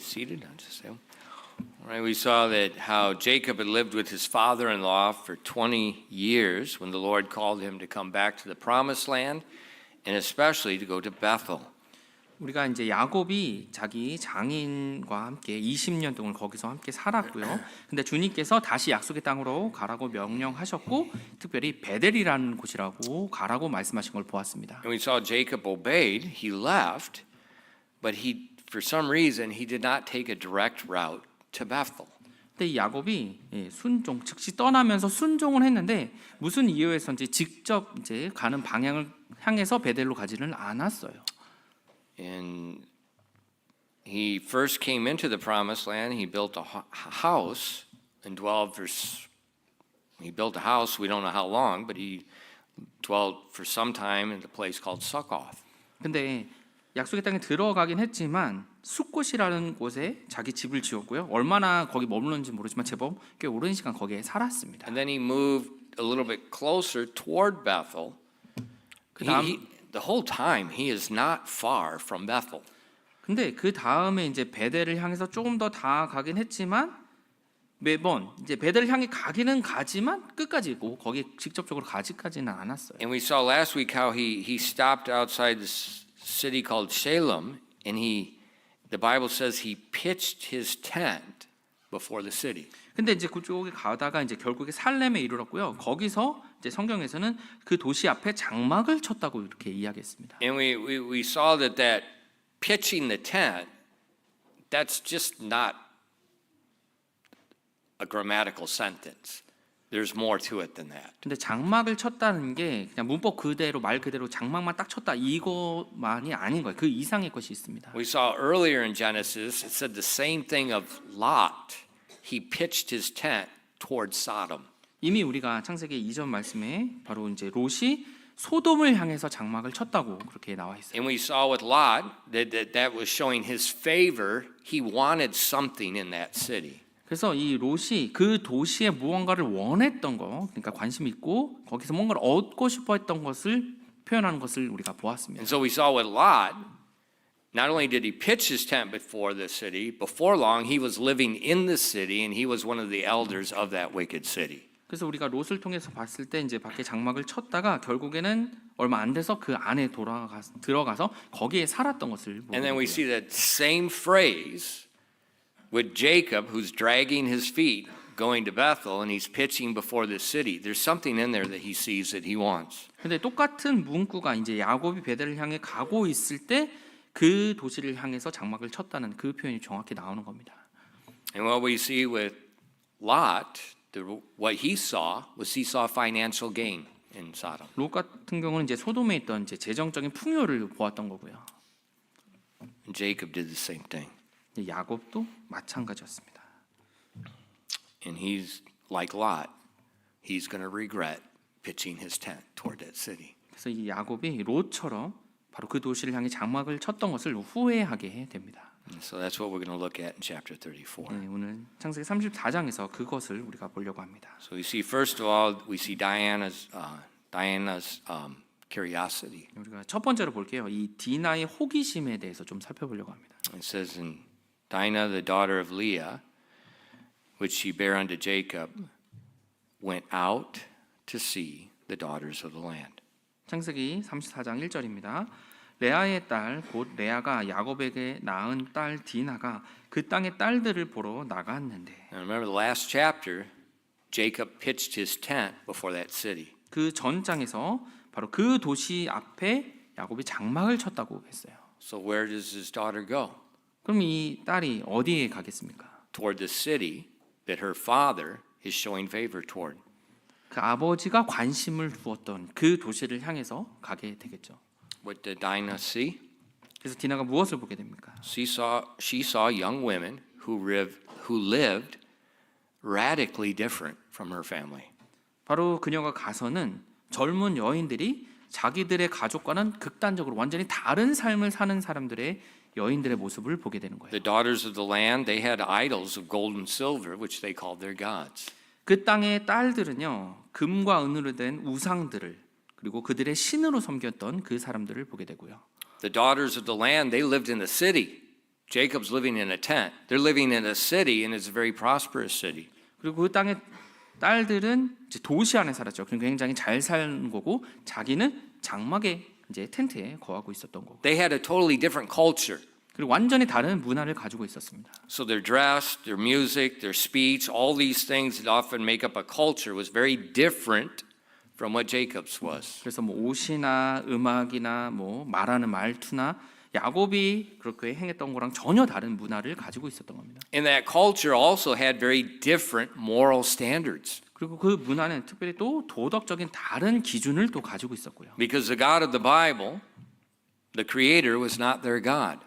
seated. 앉으세요. All right, we saw that how Jacob had lived with his father-in-law for 20 years when the Lord called him to come back to the promised land and especially to go to Bethel. 우리가 이제 야곱이 자기 장인과 함께 20년 동안 거기서 함께 살았고요. 근데 주님께서 다시 약속의 땅으로 가라고 명령하셨고 특별히 베델이라는 곳이라고 가라고 말씀하신 걸 보았습니다. And we saw Jacob obeyed, he left, but for some reason he did not take a direct route to Bethel. 근데 이 야곱이 순종, 즉시 떠나면서 순종을 했는데 무슨 이유에서인지 직접 이제 가는 방향을 향해서 베델로 가지는 않았어요. And he first came into the promised land. He built a house and dwelled he built a house, we don't know how long, but he dwelled for some time in the place called Succoth. 근데 약속의 땅에 들어가긴 했지만 숫곳이라는 곳에 자기 집을 지었고요. 얼마나 거기 머물렀는지 모르지만 제법 꽤 오랜 시간 거기에 살았습니다. And then he moved a little bit closer toward Bethel. The whole time he is not far from Bethel. 근데 그 다음에 이제 베델을 향해서 조금 더 다가가긴 했지만 매번 이제 베델을 향해 가기는 가지만 끝까지고 거기 직접적으로 가지까지는 않았어요. And we saw last week how he stopped outside the city called Shalem, and the Bible says he pitched his tent before the city. 근데 이제 그쪽에 가다가 이제 결국에 살렘에 이르렀고요. 거기서 이제 성경에서는 그 도시 앞에 장막을 쳤다고 이렇게 이야기했습니다. And we saw that pitching the tent, that's just not a grammatical sentence. There's more to it than that. 근데 장막을 쳤다는 게 그냥 문법 그대로 말 그대로 장막만 딱 쳤다 이거만이 아닌 거예요. 그 이상의 것이 있습니다. We saw earlier in Genesis, it said the same thing of Lot. He pitched his tent towards Sodom. 이미 우리가 창세기 이전 말씀에 바로 이제 롯이 소돔을 향해서 장막을 쳤다고 그렇게 나와 있어요. And we saw with Lot that was showing his favor. He wanted something in that city. 그래서 이 롯이 그 도시에 무언가를 원했던 거, 그러니까 관심 있고 거기서 뭔가를 얻고 싶어했던 것을 표현하는 것을 우리가 보았습니다. And so we saw with Lot, not only did he pitch his tent before the city, before long he was living in the city and he was one of the elders of that wicked city. 그래서 우리가 롯을 통해서 봤을 때 이제 밖에 장막을 쳤다가 결국에는 얼마 안 돼서 그 안에 들어가서 거기에 살았던 것을 보고 And then we see that same phrase with Jacob, who's dragging his feet going to Bethel, and he's pitching before this city. There's something in there that he sees that he wants. 근데 똑같은 문구가 이제 야곱이 베델을 향해 가고 있을 때 그 도시를 향해서 장막을 쳤다는 그 표현이 정확히 나오는 겁니다. And what we see with Lot, what he saw financial gain in Sodom. 롯 같은 경우는 이제 소돔에 있던 이제 재정적인 풍요를 보았던 거고요. And Jacob did the same thing. 야곱도 마찬가지였습니다. And he's like Lot. He's going to regret pitching his tent toward that city. 그래서 이 야곱이 롯처럼 바로 그 도시를 향해 장막을 쳤던 것을 후회하게 됩니다. So that's what we're going to look at in chapter 34. 네, 오늘 창세기 34장에서 그것을 우리가 보려고 합니다. So we see first of all we see Diana's curiosity. 우리가 첫 번째로 볼게요. 이 디나의 호기심에 대해서 좀 살펴보려고 합니다. It says in Dinah the daughter of Leah, which she bare unto Jacob, went out to see the daughters of the land. 창세기 34장 1절입니다. 레아의 딸 곧 레아가 야곱에게 낳은 딸 디나가 그 땅의 딸들을 보러 나갔는데. And remember the last chapter, Jacob pitched his tent before that city. 그 전장에서 바로 그 도시 앞에 야곱이 장막을 쳤다고 했어요. So where does his daughter go? 그럼 이 딸이 어디에 가겠습니까? Toward the city that her father is showing favor toward. 그 아버지가 관심을 두었던 그 도시를 향해서 가게 되겠죠. What did Dinah see? 그래서 디나가 무엇을 보게 됩니까? She saw young women who lived radically different from her family. 바로 그녀가 가서는 젊은 여인들이 자기들의 가족과는 극단적으로 완전히 다른 삶을 사는 사람들의 여인들의 모습을 보게 되는 거예요. The daughters of the land, they had idols of gold and silver, which they called their gods. 그 땅의 딸들은요, 금과 은으로 된 우상들을 그리고 그들의 신으로 섬겼던 그 사람들을 보게 되고요. The daughters of the land, they lived in the city. Jacob's living in a tent. They're living in a city, and it's a very prosperous city. 그리고 그 땅의 딸들은 이제 도시 안에 살았죠. 그럼 굉장히 잘 사는 거고 자기는 장막에 이제 텐트에 거하고 있었던 거고. They had a totally different culture. 그리고 완전히 다른 문화를 가지고 있었습니다. So their dress, their music, their speech, all these things that often make up a culture was very different from what Jacob's was. 그래서 뭐 옷이나 음악이나 뭐 말하는 말투나 야곱이 그렇게 행했던 거랑 전혀 다른 문화를 가지고 있었던 겁니다. And that culture also had very different moral standards. 그리고 그 문화는 특별히 또 도덕적인 다른 기준을 또 가지고 있었고요. Because the God of the Bible, the Creator, was not their God.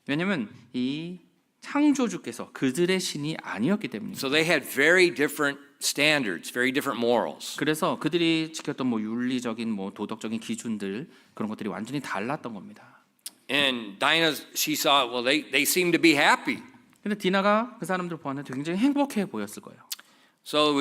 왜냐하면 이 창조주께서 그들의 신이 아니었기 때문입니다. So they had very different standards, very different morals. 그래서 그들이 지켰던 뭐 윤리적인 뭐 도덕적인 기준들 그런 것들이 완전히 달랐던 겁니다. And Dinah, she saw, well, they seem to be happy. 근데 디나가 그 사람들 보았는데 굉장히 행복해 보였을 거예요. So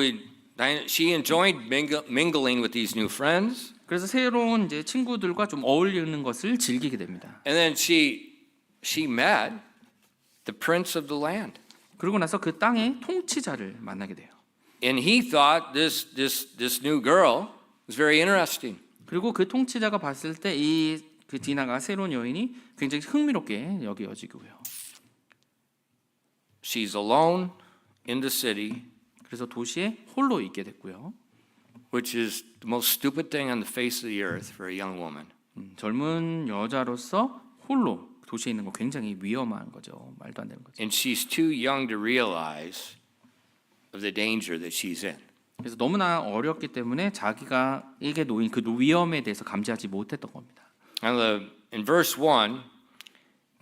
she enjoyed mingling with these new friends. 그래서 새로운 이제 친구들과 좀 어울리는 것을 즐기게 됩니다. And then she met the prince of the land. 그러고 나서 그 땅의 통치자를 만나게 돼요. And he thought this new girl was very interesting. 그리고 그 통치자가 봤을 때 이 그 디나가 새로운 여인이 굉장히 흥미롭게 여겨지고요. She's alone in the city, 그래서 도시에 홀로 있게 됐고요. which is the most stupid thing on the face of the earth for a young woman. 젊은 여자로서 홀로 도시에 있는 거 굉장히 위험한 거죠. 말도 안 되는 거죠. And she's too young to realize of the danger that she's in. 그래서 너무나 어렸기 때문에 자기가 이게 놓인 그 위험에 대해서 감지하지 못했던 겁니다. Now, in verse 1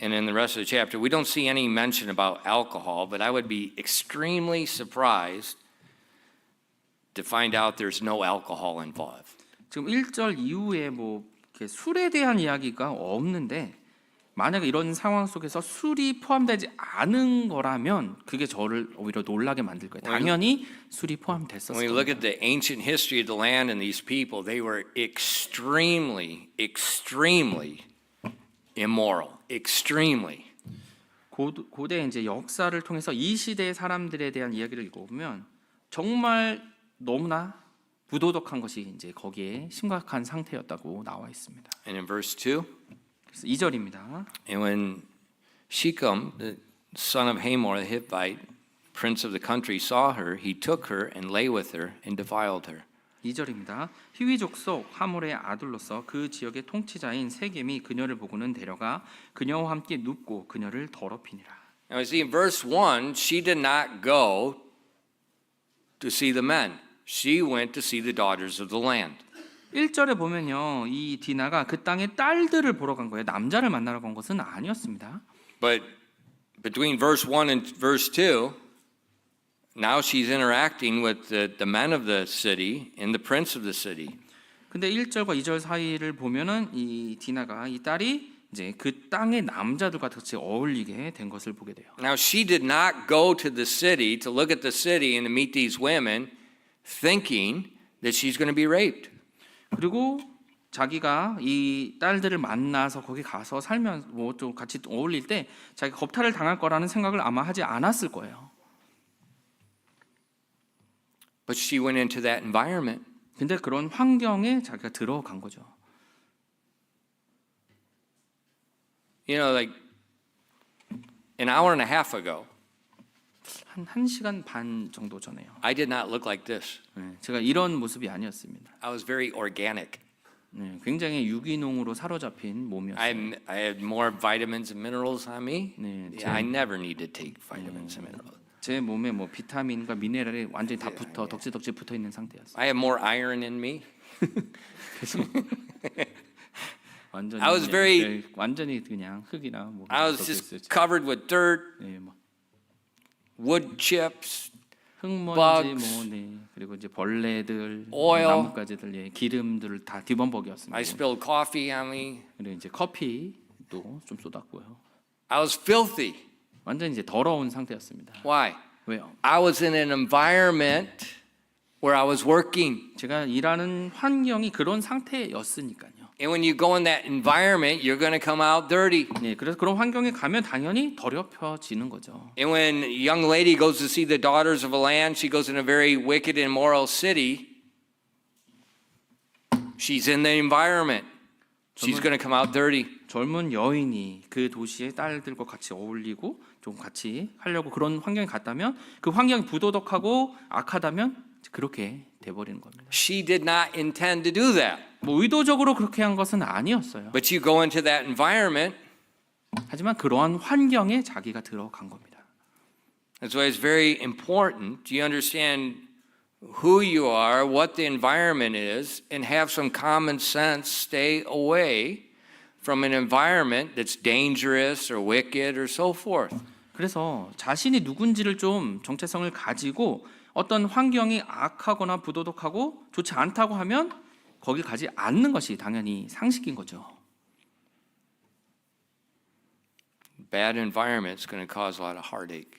and in the rest of the chapter, we don't see any mention about alcohol, but I would be extremely surprised to find out there's no alcohol involved. 지금 1절 이후에 뭐 이렇게 술에 대한 이야기가 없는데 만약에 이런 상황 속에서 술이 포함되지 않은 거라면 그게 저를 오히려 놀라게 만들 거예요. 당연히 술이 포함됐었을 When we 거예요. look at the ancient history of the land and these people, they were extremely immoral. Extremely. 고대 이제 역사를 통해서 이 시대의 사람들에 대한 이야기를 읽어보면 정말 너무나 부도덕한 것이 이제 거기에 심각한 상태였다고 나와 있습니다. And in verse 2, 그래서 2절입니다. and when Shechem, the son of Hamor the Hittite, prince of the country, saw her, he took her and lay with her and defiled her. 2절입니다. 히위 족속 하몰의 아들로서 그 지역의 통치자인 세겜이 그녀를 보고는 데려가 그녀와 함께 눕고 그녀를 더럽히니라. Now, we see in verse 1, she did not go to see the men. She went to see the daughters of the land. 1절에 보면요. 이 디나가 그 땅의 딸들을 보러 간 거예요. 남자를 만나러 간 것은 아니었습니다. But between verse 1 and verse 2, now she's interacting with the men of the city and the prince of the city. 근데 1절과 2절 사이를 보면은 이 디나가 이 딸이 이제 그 땅의 남자들과 같이 어울리게 된 것을 보게 돼요. Now, she did not go to the city to look at the city and to meet these women thinking that she's going to be raped. 그리고 자기가 이 딸들을 만나서 거기 가서 살면 뭐 좀 같이 어울릴 때 자기 겁탈을 당할 거라는 생각을 아마 하지 않았을 거예요. But she went into that environment. 근데 그런 환경에 자기가 들어간 거죠. You know, like an hour and a half ago, 한 1시간 반 정도 전에요. I did not look like this. 네, 제가 이런 모습이 아니었습니다. I was very organic. 네, 굉장히 유기농으로 사로잡힌 몸이었어요. I had more vitamins and minerals on me. 네, I never need to take vitamins and minerals. 제 몸에 뭐 비타민과 미네랄이 완전히 다 붙어 덕지덕지 붙어 있는 상태였어요. I have more iron in me. 완전히 I was 그냥, very- 네, 완전히 그냥 흙이나 뭐 I was 덕져 just 있었죠. covered with dirt, 네, 뭐 wood chips, 흙먼지 bugs, 뭐 네. 그리고 이제 벌레들, oil. 나뭇가지들, 예, 기름들을 다 뒤범벅이었습니다. I spilled coffee on me. 그리고 이제 커피도 좀 쏟았고요. I was filthy. 완전 이제 더러운 상태였습니다. Why? 왜요? I was in an environment where I was working. 제가 일하는 환경이 그런 상태였으니까요. And when you go in that environment, you're going to come out dirty. 예, 그래서 그런 환경에 가면 당연히 더럽혀지는 거죠. And when a young lady goes to see the daughters of a land, she goes in a very wicked and immoral city. She's in the environment. She's going to come out dirty. 젊은 여인이 그 도시의 딸들과 같이 어울리고 좀 같이 하려고 그런 환경에 갔다면 그 환경이 부도덕하고 악하다면 그렇게 돼버리는 겁니다. She did not intend to do that. 뭐 의도적으로 그렇게 한 것은 아니었어요. But you go into that environment. 하지만 그러한 환경에 자기가 들어간 겁니다. That's why it's very important you understand who you are, what the environment is, and have some common sense. Stay away from an environment that's dangerous or wicked or so forth. 그래서 자신이 누군지를 좀 정체성을 가지고 어떤 환경이 악하거나 부도덕하고 좋지 않다고 하면 거길 가지 않는 것이 당연히 상식인 거죠. Bad environment is going to cause a lot of heartache.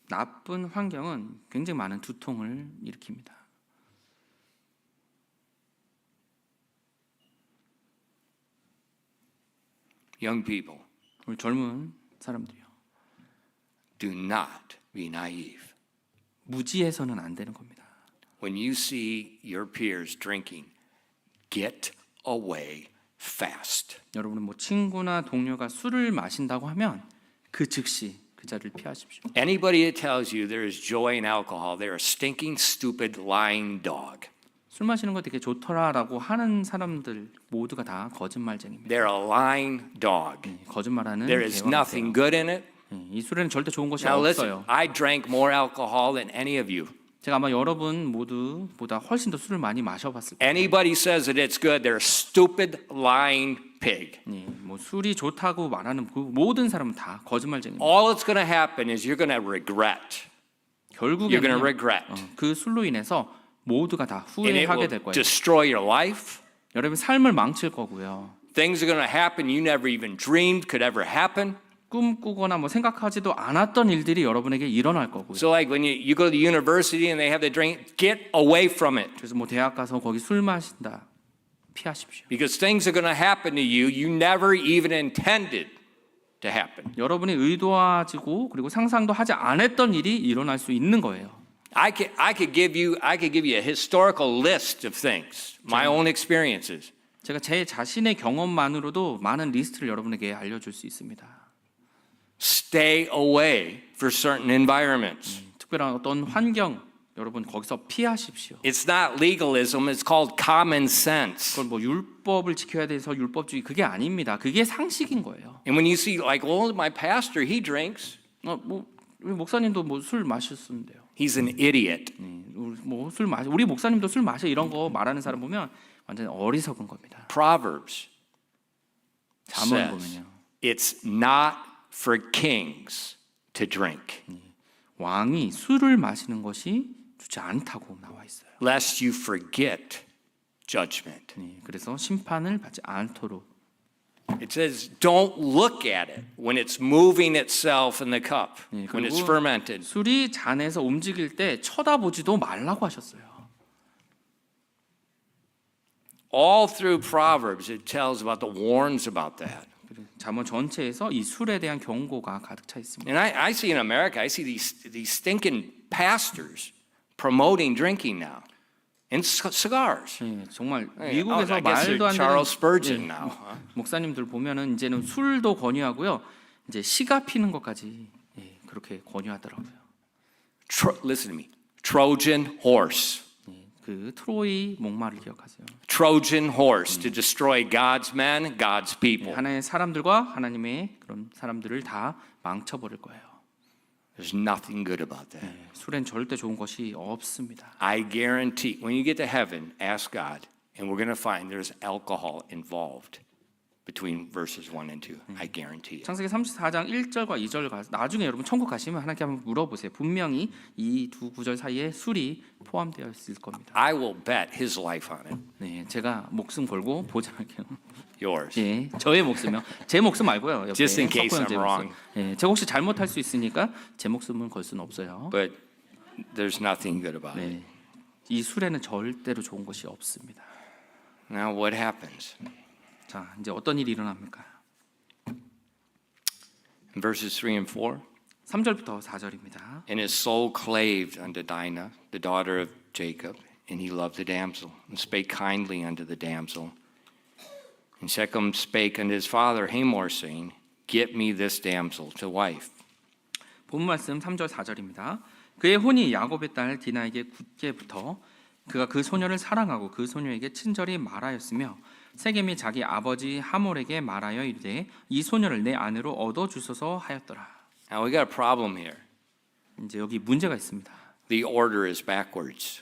나쁜 환경은 굉장히 많은 두통을 일으킵니다. Young people, 우리 젊은 사람들이요. do not be naive. 무지해서는 안 되는 겁니다. When you see your peers drinking, get away fast. 여러분은 뭐 친구나 동료가 술을 마신다고 하면 그 즉시 그 자리를 피하십시오. Anybody that tells you there is joy in alcohol, they're a stinking, stupid, lying dog. 술 마시는 거 되게 좋더라라고 하는 사람들 모두가 다 거짓말쟁이입니다. They're a lying dog. 거짓말하는 There is 개와 nothing 같아요. good in it. 이 술에는 절대 좋은 것이 Now listen, 없어요. I drank more alcohol than any of you. 제가 아마 여러분 모두보다 훨씬 더 술을 많이 마셔봤을 거예요. Anybody says that it's good, they're a stupid, lying pig. 뭐 술이 좋다고 말하는 그 모든 사람은 다 거짓말쟁이입니다. All that's going to happen is you're going to regret. You're going to 결국에는 regret. 그 술로 인해서 모두가 다 And it 후회하게 will 될 거예요. destroy your life. 여러분 삶을 망칠 거고요. Things are going to happen you never even dreamed could ever happen. 꿈꾸거나 뭐 생각하지도 않았던 일들이 여러분에게 일어날 거고요. So like when you go to the university and they have the drink, get away from it. 그래서 뭐 대학 가서 거기 술 마신다 피하십시오. Because things are going to happen to you you never even intended to happen. 여러분이 의도하지고 그리고 상상도 하지 않았던 일이 일어날 수 있는 거예요. I could give you a historical list of things, my own experiences. 제가 제 자신의 경험만으로도 많은 리스트를 여러분에게 알려줄 수 있습니다. Stay away for certain environments. 특별한 어떤 환경 여러분 거기서 피하십시오. It's not legalism, it's called common sense. 그걸 뭐 율법을 지켜야 돼서 율법주의 그게 아닙니다. 그게 상식인 거예요. And when you see like, well, my pastor, he drinks. 뭐 우리 목사님도 뭐 술 마셨는데요. He's an idiot. 뭐 술 마셔 우리 목사님도 술 마셔 이런 거 말하는 사람 보면 완전 어리석은 겁니다. Proverbs 잠언 says 보면요. it's not for kings to drink, 왕이 술을 마시는 것이 좋지 않다고 나와 있어요. lest you forget judgment. 그래서 심판을 받지 않도록. It says, don't look at it when it's moving itself in the cup, when it's 그리고 fermented. 술이 잔에서 움직일 때 쳐다보지도 말라고 하셨어요. All through Proverbs, it tells about the warns about that. 잠언 전체에서 이 술에 대한 경고가 가득 차 있습니다. And I see in America, I see these stinking pastors promoting drinking now, and cigars. 정말 I 미국에서 guess they're 말도 안 Charles 되는 Spurgeon now. Huh? 목사님들 보면은 이제는 술도 권유하고요. 이제 시가 피는 것까지 그렇게 권유하더라고요. Listen to me. Trojan horse. 그 트로이 목마를 기억하세요. Trojan horse to destroy God's men, God's people. 하나님의 사람들과 하나님의 그런 사람들을 다 망쳐버릴 거예요. There's nothing good about that. 술엔 절대 좋은 것이 없습니다. I guarantee when you get to heaven, ask God, and we're going to find there's alcohol involved between verses 1 and 2. I guarantee it. 창세기 34장 1절과 2절 나중에 여러분 천국 가시면 하나님께 한번 물어보세요. 분명히 이 두 구절 사이에 술이 포함되어 있을 겁니다. I will bet his life on it. 네, 제가 목숨 걸고 보장할게요. Yours. 예, 저의 목숨이요. 제 목숨 말고요. 옆에 Just in case 석호 형제 I'm wrong. 목숨. 예, 제가 혹시 잘못할 수 있으니까 제 목숨은 걸 수는 없어요. But there's nothing good about it. 네, 이 술에는 절대로 좋은 것이 없습니다. Now what happens? 자, 이제 어떤 일이 일어납니까? In verses 3 and 4. 3절부터 4절입니다. And his soul claved unto Dinah, the daughter of Jacob, and he loved the damsel, and spake kindly unto the damsel. And Shechem spake unto his father Hamor, saying, Get me this damsel to wife. 본 말씀 3절 4절입니다. 그의 혼이 야곱의 딸 디나에게 굳게 붙어 그가 그 소녀를 사랑하고 그 소녀에게 친절히 말하였으며 세겜이 자기 아버지 하몰에게 말하여 이르되 이 소녀를 내 아내로 얻어 주소서 하였더라. Now we got a problem here. 이제 여기 문제가 있습니다. The order is backwards.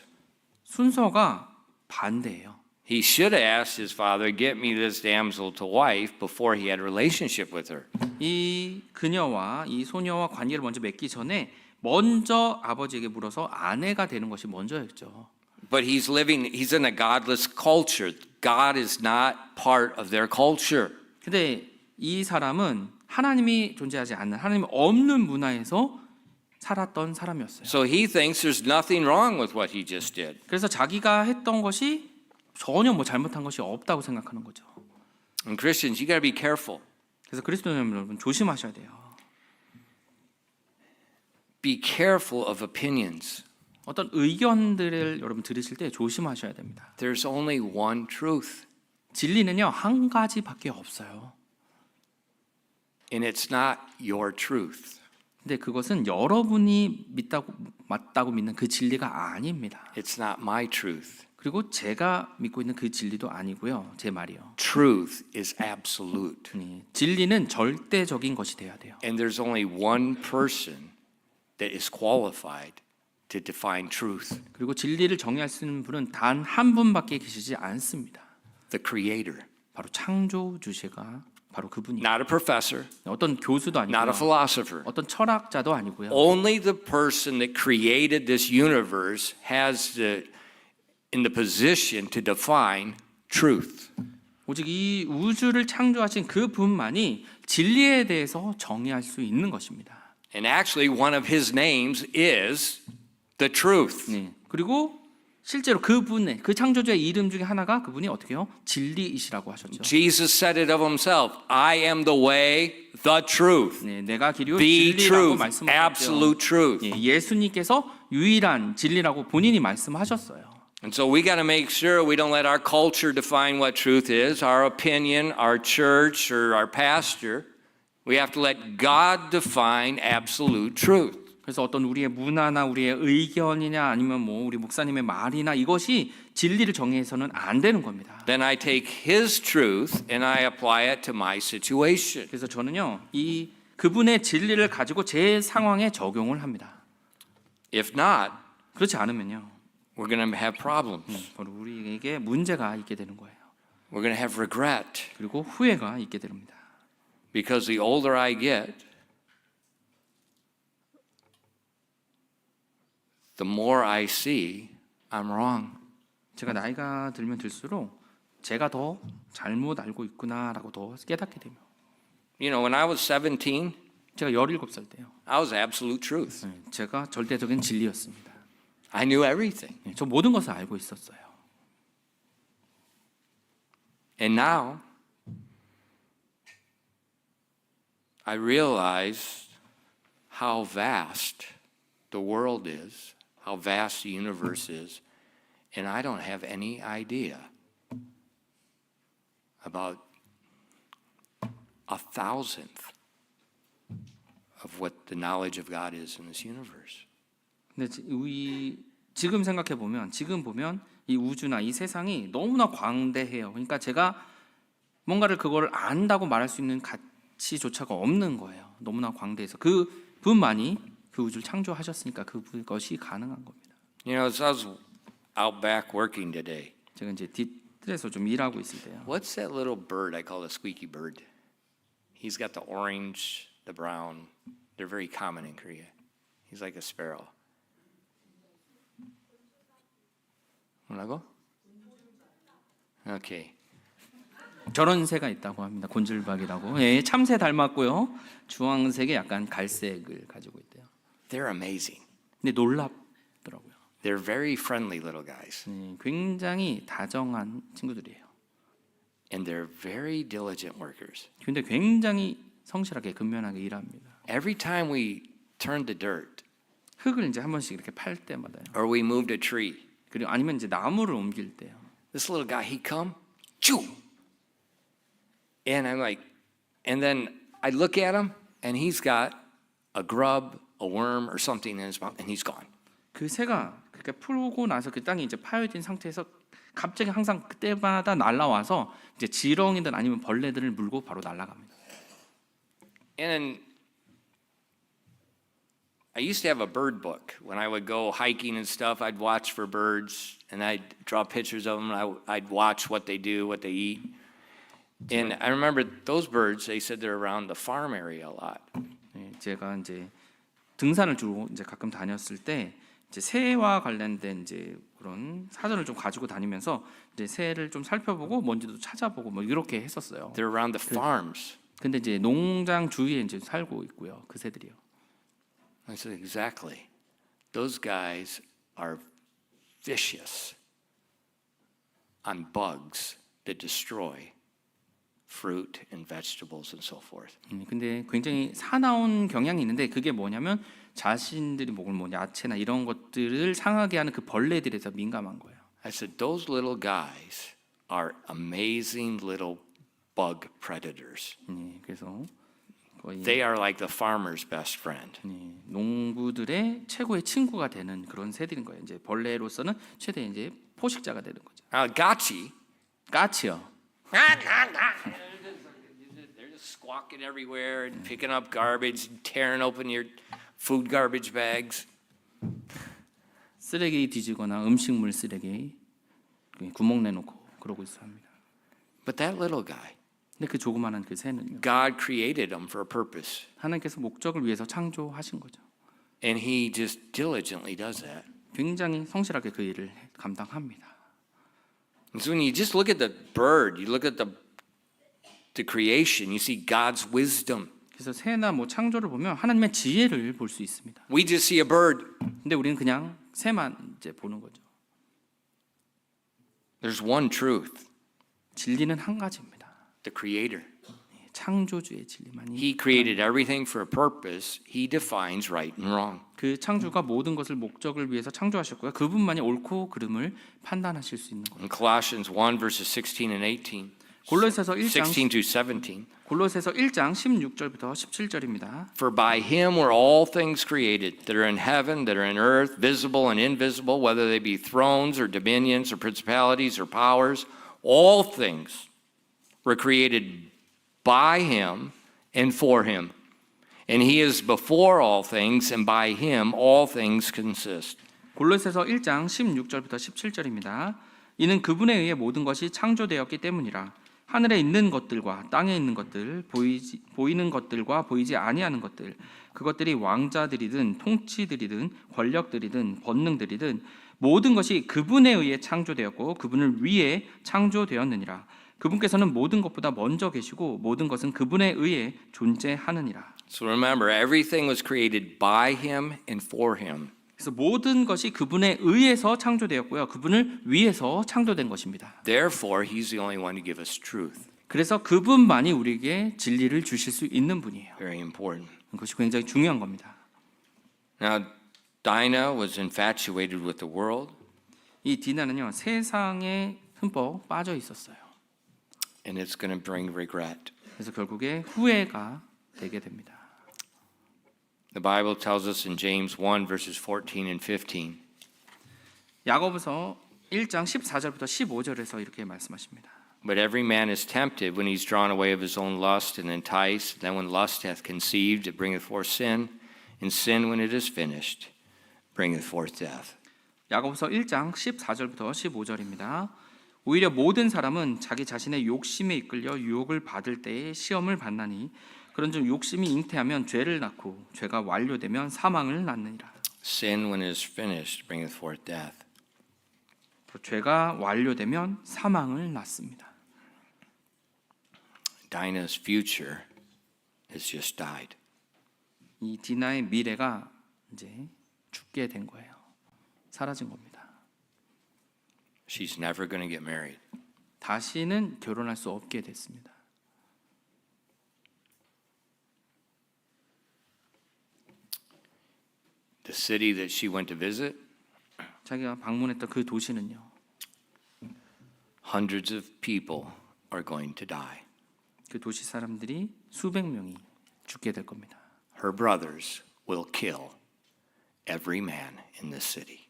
순서가 반대예요. He should have asked his father, Get me this damsel to wife before he had a relationship with her. 이 그녀와 이 소녀와 관계를 먼저 맺기 전에 먼저 아버지에게 물어서 아내가 되는 것이 먼저였죠. But he's in a godless culture. God is not part of their culture. 근데 이 사람은 하나님이 존재하지 않는 하나님 없는 문화에서 살았던 사람이었어요. So he thinks there's nothing wrong with what he just did. 그래서 자기가 했던 것이 전혀 뭐 잘못한 것이 없다고 생각하는 거죠. And Christians, you got to be careful. 그래서 그리스도 여러분 조심하셔야 돼요. Be careful of opinions. 어떤 의견들을 여러분 들으실 때 조심하셔야 됩니다. There's only one truth, 진리는요 한 가지밖에 없어요. and it's not your truth. 근데 그것은 여러분이 맞다고 믿는 그 진리가 아닙니다. It's not my truth. 그리고 제가 믿고 있는 그 진리도 아니고요. 제 말이요. Truth is absolute. 진리는 절대적인 것이 돼야 돼요. And there's only one person that is qualified to define truth. 그리고 진리를 정의할 수 있는 분은 단 한 분밖에 계시지 않습니다. The Creator. 바로 창조주제가 바로 그분이에요. Not a professor, 어떤 교수도 not a 아니고요. philosopher. 어떤 철학자도 아니고요. Only the person that created this universe has in the position to define truth. 오직 이 우주를 창조하신 그 분만이 진리에 대해서 정의할 수 있는 것입니다. And actually, one of his names is the truth. 네. 그리고 실제로 그분의 그 창조주의 이름 중에 하나가 그분이 어떻게 해요? 진리이시라고 하셨죠. Jesus said it of himself. I am the way, the truth, 네, 내가 길이요 the 진리라고 truth, 말씀하셨죠. absolute truth. 예, 예수님께서 유일한 진리라고 본인이 말씀하셨어요. And so we got to make sure we don't let our culture define what truth is, our opinion, our church, or our pastor. We have to let God define absolute truth. 그래서 어떤 우리의 문화나 우리의 의견이냐 아니면 뭐 우리 목사님의 말이나 이것이 진리를 정의해서는 안 되는 겁니다. Then I take his truth and I apply it to my situation. 그래서 저는요 이 그분의 진리를 가지고 제 상황에 적용을 합니다. If not, 그렇지 않으면요 we're going to have problems. 바로 우리에게 문제가 있게 되는 거예요. We're going to have regret. 그리고 후회가 있게 됩니다. Because the older I get, the more I see I'm wrong. 제가 나이가 들면 들수록 제가 더 잘못 알고 있구나라고 더 깨닫게 됩니다. You know, when I was 17, 제가 17살 때요. I was absolute truth. 제가 절대적인 진리였습니다. I knew everything. 저 모든 것을 알고 있었어요. And now, I realize how vast the world is, how vast the universe is, and I don't have any idea about 1,000th of what the knowledge of God is in this universe. 근데 지금 생각해 보면 지금 보면 이 우주나 이 세상이 너무나 광대해요. 그러니까 제가 뭔가를 그걸 안다고 말할 수 있는 가치조차가 없는 거예요. 너무나 광대해서 그 분만이 그 우주를 창조하셨으니까 그것이 가능한 겁니다. You know, as I was out back working today, 제가 이제 뒤뜰에서 좀 일하고 있을 때요. what's that little bird I call the squeaky bird? He's got the orange, the brown. They're very common in Korea. He's like a sparrow. 뭐라고? Okay. 저런 새가 있다고 합니다. 곤질박이라고. 예, 참새 닮았고요. 주황색의 약간 갈색을 가지고 있대요. They're amazing. 근데 놀랍더라고요. They're very friendly little guys. 굉장히 다정한 친구들이에요. and they're very diligent workers. 근데 굉장히 성실하게 근면하게 일합니다. Every time we turned the dirt 흙을 이제 한 번씩 이렇게 팔 때마다요. or we moved a tree, 그리고 아니면 이제 나무를 옮길 때요. this little guy, he come, choo, and I'm like, and then I look at him, and he's got a grub, a worm, or something in his mouth, and he's gone. 그 새가 그렇게 풀고 나서 그 땅이 이제 파여진 상태에서 갑자기 항상 그때마다 날아와서 이제 지렁이든 아니면 벌레들을 물고 바로 날아갑니다. And I used to have a bird book. When I would go hiking and stuff, I'd watch for birds, and I'd draw pictures of them. I'd watch what they do, what they eat. And I remember those birds, they said they're around the farm area a lot. 네, 제가 이제 등산을 주로 이제 가끔 다녔을 때 이제 새와 관련된 이제 그런 사전을 좀 가지고 다니면서 이제 새를 좀 살펴보고 뭔지도 찾아보고 뭐 이렇게 했었어요. They're around the farms. 근데 이제 농장 주위에 이제 살고 있고요. 그 새들이요. I said, exactly. Those guys are vicious on bugs that destroy fruit and vegetables and so forth. 근데 굉장히 사나운 경향이 있는데 그게 뭐냐면 자신들이 먹을 뭐 야채나 이런 것들을 상하게 하는 그 벌레들에서 민감한 거예요. I said, those little guys are amazing little bug predators. 그래서 거의 They are like the farmer's best friend. 농부들의 최고의 친구가 되는 그런 새들인 거예요. 이제 벌레로서는 최대 이제 포식자가 되는 거죠. Gotchi, 까치요. they're just squawking everywhere and picking up garbage, and tearing open your food garbage bags. 쓰레기 뒤지거나 음식물 쓰레기 구멍 내놓고 그러고 있어 합니다. But that little guy, 근데 그 조그마한 그 새는요. God created him for a purpose. 하나님께서 목적을 위해서 창조하신 거죠. And he just diligently does that. 굉장히 성실하게 그 일을 감당합니다. And so when you just look at the bird, you look at the creation, you see God's wisdom. 그래서 새나 뭐 창조를 보면 하나님의 지혜를 볼 수 있습니다. We just see a bird. 근데 우리는 그냥 새만 이제 보는 거죠. There's one truth, 진리는 한 가지입니다. the creator. 창조주의 진리만이. He created everything for a purpose. He defines right and wrong. 그 창조가 모든 것을 목적을 위해서 창조하셨고요. 그분만이 옳고 그름을 판단하실 수 있는 거예요. In Colossians 1 verses 16 and 18. 골로새서 1장 16 to 17. 골로새서 1장 16절부터 17절입니다. For by him were all things created that are in heaven, that are in earth, visible and invisible, whether they be thrones or dominions or principalities or powers, all things were created by him and for him. And he is before all things, and by him all things consist. 골로새서 1장 16절부터 17절입니다. 이는 그분에 의해 모든 것이 창조되었기 때문이라. 하늘에 있는 것들과 땅에 있는 것들, 보이는 것들과 보이지 아니하는 것들, 그것들이 왕자들이든 통치들이든 권력들이든 권능들이든 모든 것이 그분에 의해 창조되었고 그분을 위해 창조되었느니라. 그분께서는 모든 것보다 먼저 계시고 모든 것은 그분에 의해 존재하느니라. So remember, everything was created by him and for him. 그래서 모든 것이 그분에 의해서 창조되었고요. 그분을 위해서 창조된 것입니다. Therefore, he's the only one to give us truth. 그래서 그분만이 우리에게 진리를 주실 수 있는 분이에요. Very important. 그것이 굉장히 중요한 겁니다. Now, Dinah was infatuated with the world, 이 디나는요 세상에 흠뻑 빠져 있었어요. and it's going to bring regret. 그래서 결국에 후회가 되게 됩니다. The Bible tells us in James 1 verses 14 and 15. 야고보서 1장 14절부터 15절에서 이렇게 말씀하십니다. But every man is tempted when he's drawn away of his own lust and enticed. Then when lust hath conceived, it bringeth forth sin. And sin, when it is finished, bringeth forth death. 야고보서 1장 14절부터 15절입니다. 오히려 모든 사람은 자기 자신의 욕심에 이끌려 유혹을 받을 때에 시험을 받나니 그런즉 욕심이 잉태하면 죄를 낳고 죄가 완료되면 사망을 낳느니라. Sin, when it is finished, bringeth forth death. 죄가 완료되면 사망을 낳습니다. Dinah's future has just died. 이 디나의 미래가 이제 죽게 된 거예요. 사라진 겁니다. She's never going to get married. 다시는 결혼할 수 없게 됐습니다. The city that she went to visit, 자기가 방문했던 그 도시는요. hundreds of people are going to die. 그 도시 사람들이 수백 명이 죽게 될 겁니다. Her brothers will kill every man in this city.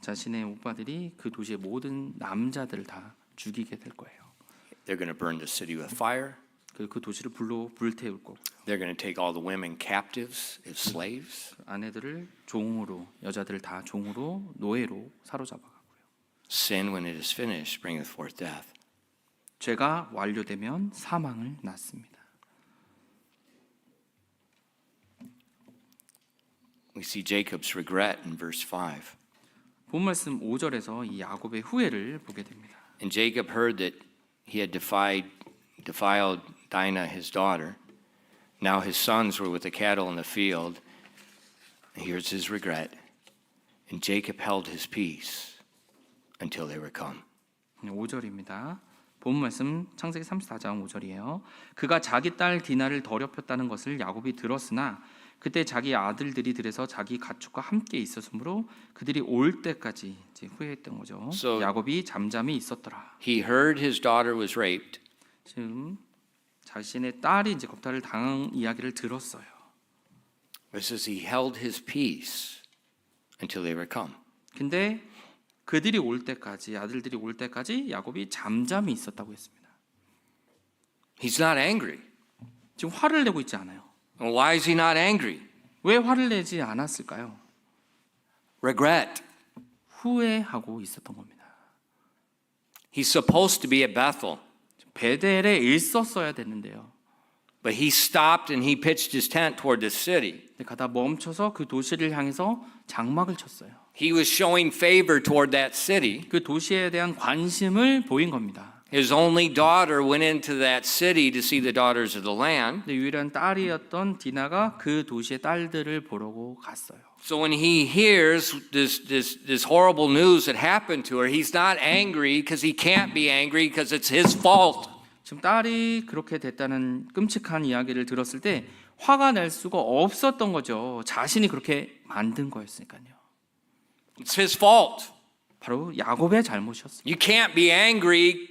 자신의 오빠들이 그 도시의 모든 남자들을 다 죽이게 될 거예요. They're going to burn the city with fire. 그 도시를 불로 불태울 거고 They're going to take all the women captives as slaves. 아내들을 종으로 여자들을 다 종으로 노예로 사로잡아가고요. Sin, when it is finished, bringeth forth death. 죄가 완료되면 사망을 낳습니다. We see Jacob's regret in verse 5. 본 말씀 5절에서 이 야곱의 후회를 보게 됩니다. And Jacob heard that he had defiled Dinah, his daughter. Now his sons were with the cattle in the field. Here's his regret. And Jacob held his peace until they were come. 5절입니다. 본 말씀 창세기 34장 5절이에요. 그가 자기 딸 디나를 더럽혔다는 것을 야곱이 들었으나 그때 자기 아들들이 들에서 자기 가축과 함께 있었으므로 그들이 올 때까지 이제 후회했던 거죠. So- 야곱이 잠잠히 있었더라. He heard his daughter was raped. 지금 자신의 딸이 이제 겁탈을 당한 이야기를 들었어요. It says he held his peace until they were come. 근데 그들이 올 때까지 아들들이 올 때까지 야곱이 잠잠히 있었다고 했습니다. He's not angry. 지금 화를 내고 있지 않아요. Well, why is he not angry? 왜 화를 내지 않았을까요? Regret. 후회하고 있었던 겁니다. He's supposed to be at Bethel, 베델에 있었어야 됐는데요. but he stopped and he pitched his tent toward the city. 가다 멈춰서 그 도시를 향해서 장막을 쳤어요. He was showing favor toward that city. 그 도시에 대한 관심을 보인 겁니다. His only daughter went into that city to see the daughters of the land. 근데 유일한 딸이었던 디나가 그 도시의 딸들을 보려고 갔어요. So when he hears this horrible news that happened to her, he's not angry because he can't be angry because it's his fault. 지금 딸이 그렇게 됐다는 끔찍한 이야기를 들었을 때 화가 날 수가 없었던 거죠. 자신이 그렇게 만든 거였으니까요. It's his fault. 바로 야곱의 잘못이었어요. You can't be angry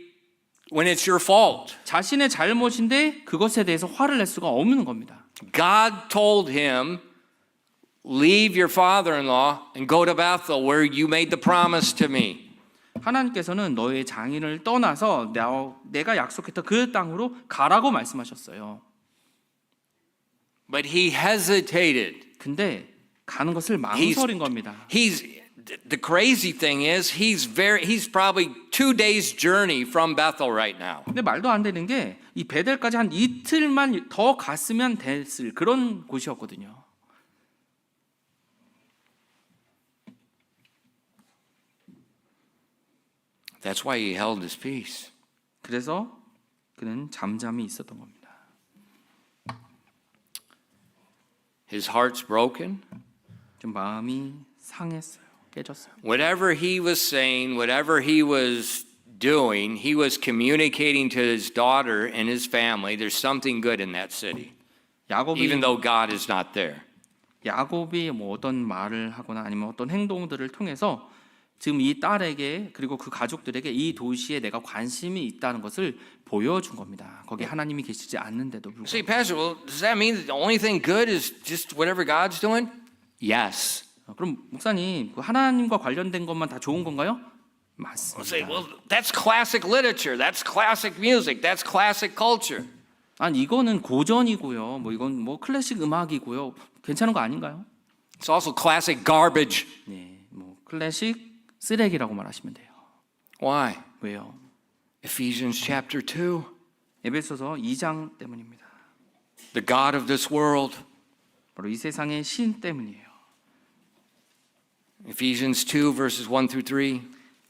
when it's your fault. 자신의 잘못인데 그것에 대해서 화를 낼 수가 없는 겁니다. God told him, leave your father-in-law and go to Bethel where you made the promise to me. 하나님께서는 너의 장인을 떠나서 내가 약속했던 그 땅으로 가라고 말씀하셨어요. But he hesitated. 근데 가는 것을 망설인 겁니다. The crazy thing is he's probably 2 days journey from Bethel right now. 근데 말도 안 되는 게 이 베델까지 한 이틀만 더 갔으면 됐을 그런 곳이었거든요. That's why he held his peace. 그래서 그는 잠잠히 있었던 겁니다. His heart's broken. 좀 마음이 상했어요. 깨졌어요. Whatever he was saying, whatever he was doing, he was communicating to his daughter and his family there's something good in that city, even though God is not there. 야곱이 뭐 어떤 말을 하거나 아니면 어떤 행동들을 통해서 지금 이 딸에게 그리고 그 가족들에게 이 도시에 내가 관심이 있다는 것을 보여준 겁니다. 거기 하나님이 계시지 않는데도 불구하고. Say, Pastor, well, does that mean that the only thing good is just whatever God's doing? Yes. 그럼 목사님, 그 하나님과 관련된 것만 다 좋은 건가요? We'll say, 맞습니다. well, that's classic literature, that's classic music, that's classic culture. 아니 이거는 고전이고요. 뭐 이건 뭐 클래식 음악이고요. 괜찮은 거 아닌가요? It's also classic garbage. 네, 뭐 클래식 쓰레기라고 말하시면 돼요. Why? 왜요? Ephesians chapter 2. 에베소서 2장 때문입니다. The God of this world. 바로 이 세상의 신 때문이에요. Ephesians 2 verses 1 through 3.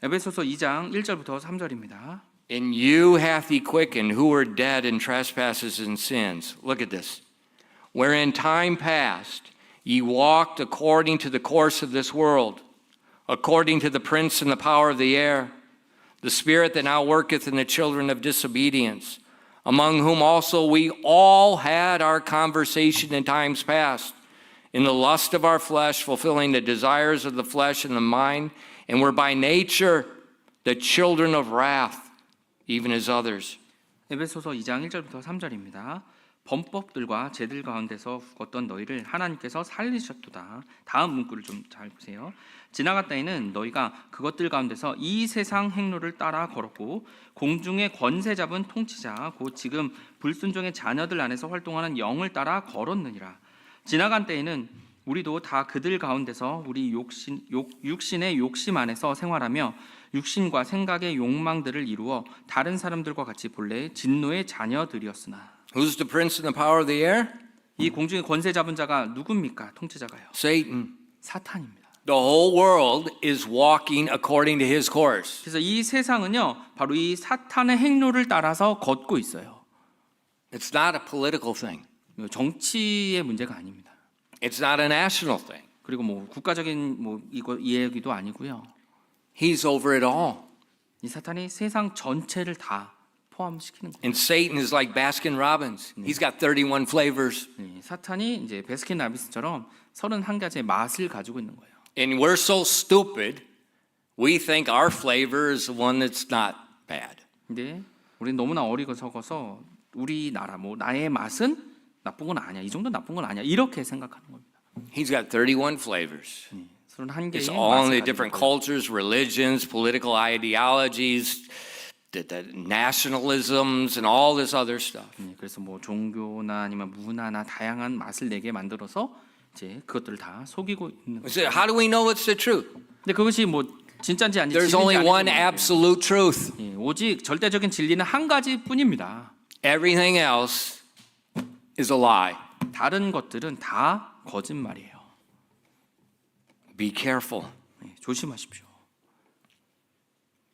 에베소서 2장 1절부터 3절입니다. In you hath he quickened who were dead in trespasses and sins. Look at this. Wherein time past ye walked according to the course of this world, according to the prince and the power of the air, the spirit that now worketh in the children of disobedience, among whom also we all had our conversation in times past, in the lust of our flesh, fulfilling the desires of the flesh and the mind, and were by nature the children of wrath, even as others. 에베소서 2장 1절부터 3절입니다. 범법들과 죄들 가운데서 죽었던 너희를 하나님께서 살리셨도다. 다음 문구를 좀 잘 보세요. 지나갔다에는 너희가 그것들 가운데서 이 세상 행로를 따라 걸었고 공중의 권세 잡은 통치자 곧 지금 불순종의 자녀들 안에서 활동하는 영을 따라 걸었느니라. 지나간 때에는 우리도 다 그들 가운데서 우리 육신의 욕심 안에서 생활하며 육신과 생각의 욕망들을 이루어 다른 사람들과 같이 본래 진노의 자녀들이었으나. Who's the prince and the power of the air? 이 공중의 권세 잡은 자가 누굽니까? 통치자가요. Satan. 사탄입니다. The whole world is walking according to his course. 그래서 이 세상은요, 바로 이 사탄의 행로를 따라서 걷고 있어요. It's not a political thing. 정치의 문제가 아닙니다. It's not a national thing. 그리고 뭐 국가적인 이 얘기도 아니고요. He's over it all. 이 사탄이 세상 전체를 다 포함시키는 거예요. And Satan is like Baskin Robbins. He's got 31 flavors. 사탄이 이제 베스킨 라빈스처럼 31가지의 맛을 가지고 있는 거예요. And we're so stupid, we think our flavor is the one that's not bad. 근데 우리는 너무나 어리석어서 우리나라 나의 맛은 나쁜 건 아니야. 이 정도 나쁜 건 아니야. 이렇게 생각하는 겁니다. He's got 31 flavors. 31개의 It's all in the 맛을 different 가지고 있고요. cultures, religions, political ideologies, the nationalisms, and all this other stuff. 그래서 종교나 아니면 문화나 다양한 맛을 내게 만들어서 이제 그것들을 다 속이고 있는 거예요. So how do we know it's the truth? 근데 그것이 진짜인지 아닌지 There's only one absolute truth. 오직 절대적인 진리는 한 가지뿐입니다. Everything else is a lie. 다른 것들은 다 거짓말이에요. Be careful. 조심하십시오.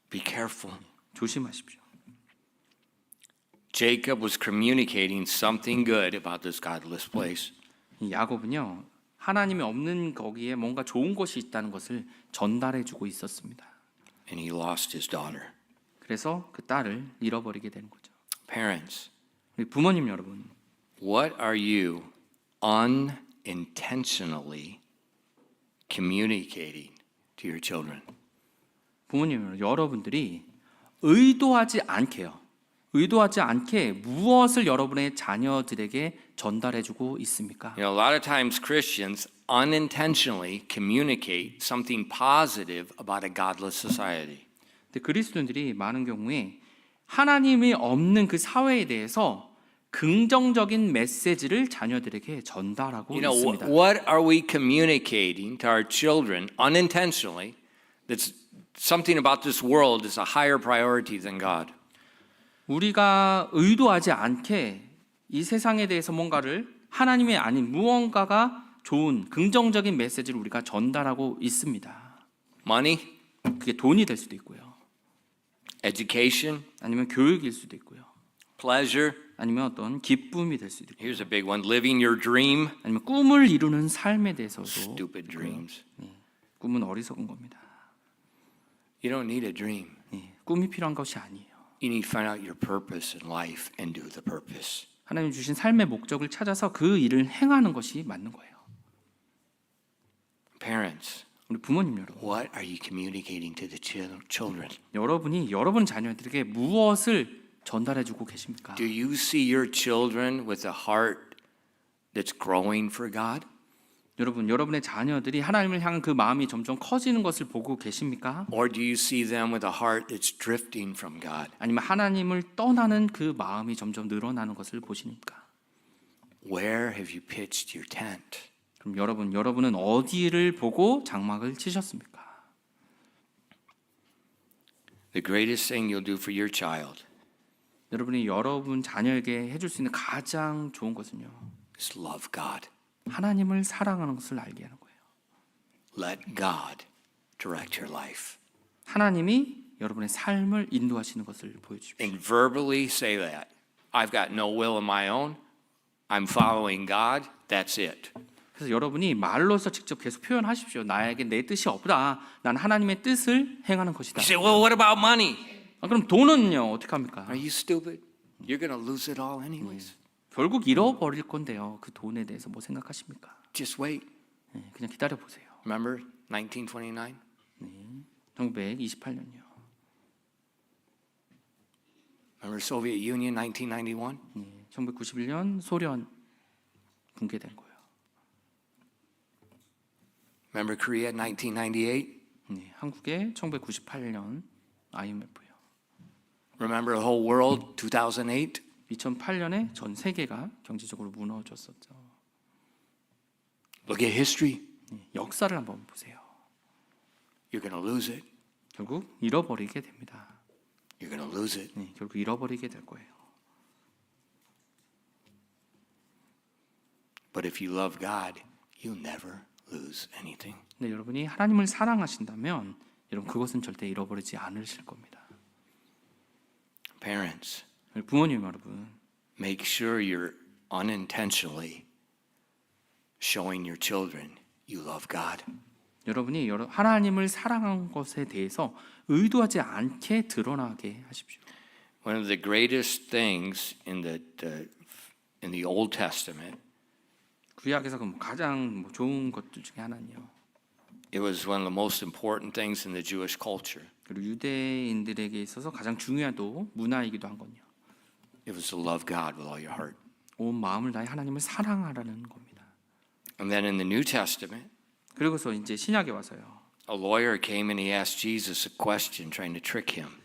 Be careful. 조심하십시오. Jacob was communicating something good about this godless place. 이 야곱은요, 하나님이 없는 거기에 뭔가 좋은 것이 있다는 것을 전달해주고 있었습니다. And he lost his daughter. 그래서 그 딸을 잃어버리게 되는 거죠. Parents, 우리 부모님 여러분, what are you unintentionally communicating to your children? 부모님 여러분, 여러분들이 의도하지 않게 무엇을 여러분의 자녀들에게 전달해주고 있습니까? You know, a lot of times Christians unintentionally communicate something positive about a godless society. 근데 그리스도인들이 많은 경우에 하나님이 없는 그 사회에 대해서 긍정적인 메시지를 자녀들에게 전달하고 You know, 있습니다. what are we communicating to our children unintentionally that's something about this world is a higher priority than God? 우리가 의도하지 않게 이 세상에 대해서 뭔가를 하나님이 아닌 무언가가 좋은 긍정적인 메시지를 우리가 전달하고 있습니다. Money, 그게 돈이 될 수도 있고요. education, 아니면 교육일 수도 있고요. pleasure. 아니면 어떤 기쁨이 될 수도 있고요. Here's a big one, living your dream. 아니면 꿈을 이루는 삶에 대해서도 Stupid dreams. 꿈은 어리석은 겁니다. You don't need a dream. 꿈이 필요한 것이 아니에요. You need to find out your purpose in life and do the purpose. 하나님 주신 삶의 목적을 찾아서 그 일을 행하는 것이 맞는 거예요. Parents, 우리 부모님 여러분, what are you communicating to the children? 여러분이 여러분 자녀들에게 무엇을 전달해주고 계십니까? Do you see your children with a heart that's growing for God? 여러분, 여러분의 자녀들이 하나님을 향한 그 마음이 점점 커지는 것을 보고 계십니까? Or do you see them with a heart that's drifting from God? 아니면 하나님을 떠나는 그 마음이 점점 늘어나는 것을 보십니까? Where have you pitched your tent? 그럼 여러분은 어디를 보고 장막을 치셨습니까? The greatest thing you'll do for your child 여러분이 여러분 자녀에게 해줄 수 있는 가장 좋은 것은요, is love God. 하나님을 사랑하는 것을 알게 하는 거예요. Let God direct your life. 하나님이 여러분의 삶을 인도하시는 것을 보여주십시오. And verbally say that. I've got no will of my own. I'm following God. That's it. 그래서 여러분이 말로서 직접 계속 표현하십시오. 나에게 내 뜻이 없다. 난 하나님의 뜻을 행하는 것이다. You say, well, what about money? 그럼 돈은요 어떻게 합니까? Are you stupid? You're going to lose it all anyways. 결국 잃어버릴 건데요. 그 돈에 대해서 뭐 생각하십니까? Just wait. 그냥 기다려 보세요. Remember 1929? 1928년이요. Remember Soviet Union 1991? 1991년 소련 붕괴된 거예요. Remember Korea 1998? 한국의 1998년 IMF요. Remember the whole world 2008? 2008년에 전 세계가 경제적으로 무너졌었죠. Look at history. 역사를 한번 보세요. You're going to lose it. 결국 잃어버리게 됩니다. You're going to lose it. 결국 잃어버리게 될 거예요. But if you love God, you'll never lose anything. 근데 여러분이 하나님을 사랑하신다면 여러분 그것은 절대 잃어버리지 않으실 겁니다. Parents, 부모님 여러분, make sure you're unintentionally showing your children you love God. 여러분이 하나님을 사랑한 것에 대해서 의도하지 않게 드러나게 하십시오. One of the greatest things in the Old Testament, 구약에서 가장 좋은 것들 중에 하나는요. it was one of the most important things in the Jewish culture. 그리고 유대인들에게 있어서 가장 중요하도 문화이기도 한 건요. It was to love God with all your heart. 온 마음을 다해 하나님을 사랑하라는 겁니다. And then in the New Testament, 그리고서 이제 신약에 와서요. a lawyer came and he asked Jesus a question trying to trick him.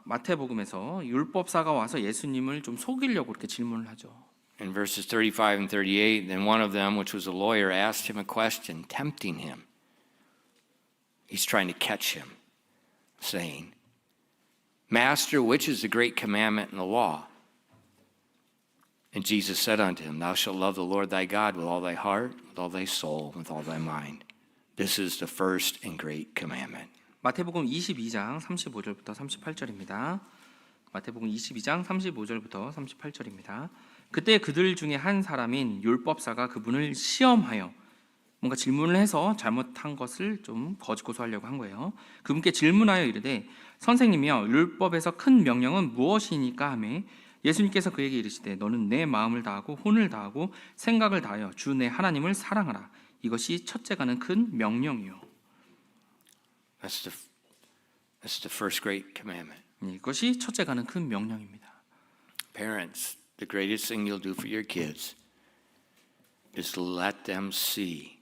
마태복음에서 율법사가 와서 예수님을 좀 속이려고 이렇게 질문을 하죠. In verses 35 and 38, then one of them, which was a lawyer, asked him a question, tempting him. He's trying to catch him, saying, Master, which is the great commandment in the law? And Jesus said unto him, Thou shalt love the Lord thy God with all thy heart, with all thy soul, with all thy mind. This is the first and great commandment. 마태복음 22장 35절부터 38절입니다. 마태복음 22장 35절부터 38절입니다. 그때 그들 중에 한 사람인 율법사가 그분을 시험하여 뭔가 질문을 해서 잘못한 것을 좀 거짓 고소하려고 한 거예요. 그분께 질문하여 이르되 선생님이여 율법에서 큰 명령은 무엇이니까 하매 예수님께서 그에게 이르시되 너는 내 마음을 다하고 혼을 다하고 생각을 다하여 주 내 하나님을 사랑하라. 이것이 첫째가는 큰 명령이요. That's the first great commandment. 이것이 첫째가는 큰 명령입니다. Parents, the greatest thing you'll do for your kids is to let them see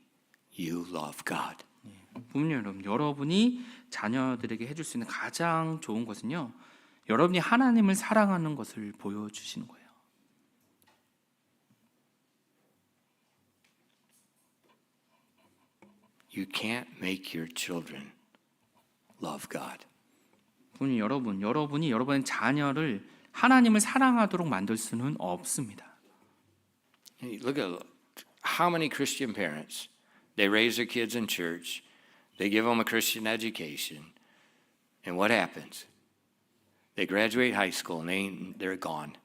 you love God. 부모님 여러분, 여러분이 자녀들에게 해줄 수 있는 가장 좋은 것은요, 여러분이 하나님을 사랑하는 것을 보여주시는 거예요. You can't make your children love God. 부모님 여러분, 여러분이 여러분의 자녀를 하나님을 사랑하도록 만들 수는 없습니다. Hey, look at how many Christian parents, they raise their kids in church, they give them a Christian education, and what happens? They graduate high school and they're gone.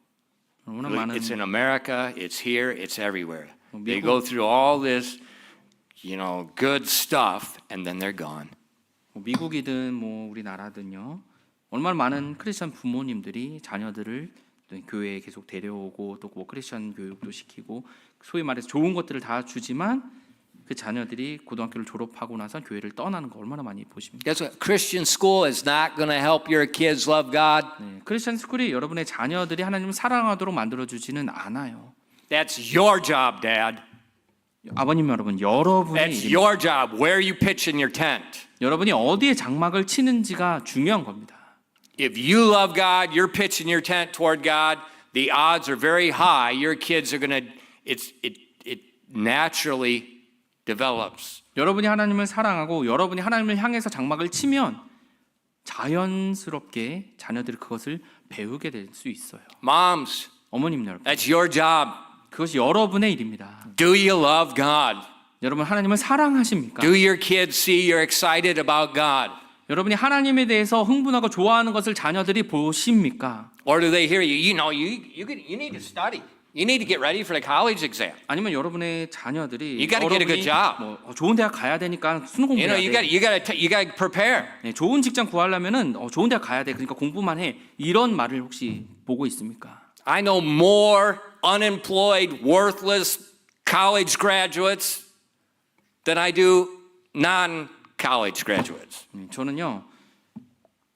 It's in America, it's here, it's everywhere. They go through all this, good stuff, and then they're gone. 미국이든 우리나라든요, 얼마나 많은 크리스천 부모님들이 자녀들을 교회에 계속 데려오고 또 크리스천 교육도 시키고 소위 말해서 좋은 것들을 다 주지만 그 자녀들이 고등학교를 졸업하고 나서 교회를 떠나는 거 얼마나 많이 보십니까? Guess what? Christian school is not going to help your kids love God. 크리스천 스쿨이 여러분의 자녀들이 하나님을 사랑하도록 만들어 주지는 않아요. That's your job, Dad. 아버님 여러분, 여러분의 That's your job. Where you pitch in your tent. 여러분이 어디에 장막을 치는지가 중요한 겁니다. If you love God, you're pitching your tent toward God. The odds are very high. Your kids are going to. It naturally develops. 여러분이 하나님을 사랑하고 여러분이 하나님을 향해서 장막을 치면 자연스럽게 자녀들이 그것을 배우게 될 수 있어요. Moms, 어머님 여러분, that's your job. 그것이 여러분의 일입니다. Do you love God? 여러분 하나님을 사랑하십니까? Do your kids see you're excited about God? 여러분이 하나님에 대해서 흥분하고 좋아하는 것을 자녀들이 보십니까? Or do they hear you? You need to study. You need to get ready for the college exam. 아니면 여러분의 자녀들이 You gotta get a good job. 뭐 좋은 대학 가야 되니까 수능 공부해야 돼. You got to prepare. 네, 좋은 직장 구하려면은 좋은 대학 가야 돼. 그러니까 공부만 해. 이런 말을 혹시 보고 있습니까? I know more unemployed, worthless college graduates than I do non-college graduates. 저는요.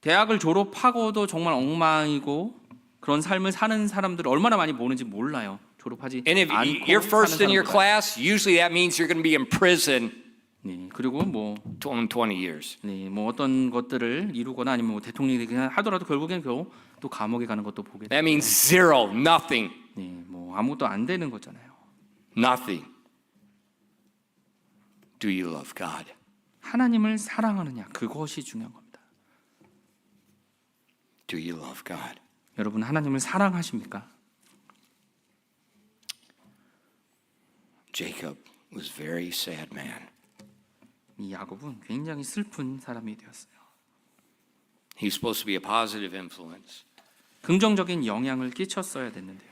대학을 졸업하고도 정말 엉망이고 그런 삶을 사는 사람들을 얼마나 많이 보는지 몰라요. 졸업하지 And if 않고 you're first in your 사는 사람보다. class, usually that means you're going to be in prison 네, 그리고 뭐 20 years. 네, 뭐 어떤 것들을 이루거나 아니면 뭐 대통령이 되거나 하더라도 결국엔 겨우 또 감옥에 가는 것도 보게 돼요. That means zero, nothing, 네, 뭐 아무것도 안 되는 거잖아요. nothing. Do you love God? 하나님을 사랑하느냐 그것이 중요한 겁니다. Do you love God? 여러분 하나님을 사랑하십니까? Jacob was a very sad man. 이 야곱은 굉장히 슬픈 사람이 되었어요. He's supposed to be a positive influence. 긍정적인 영향을 끼쳤어야 됐는데요.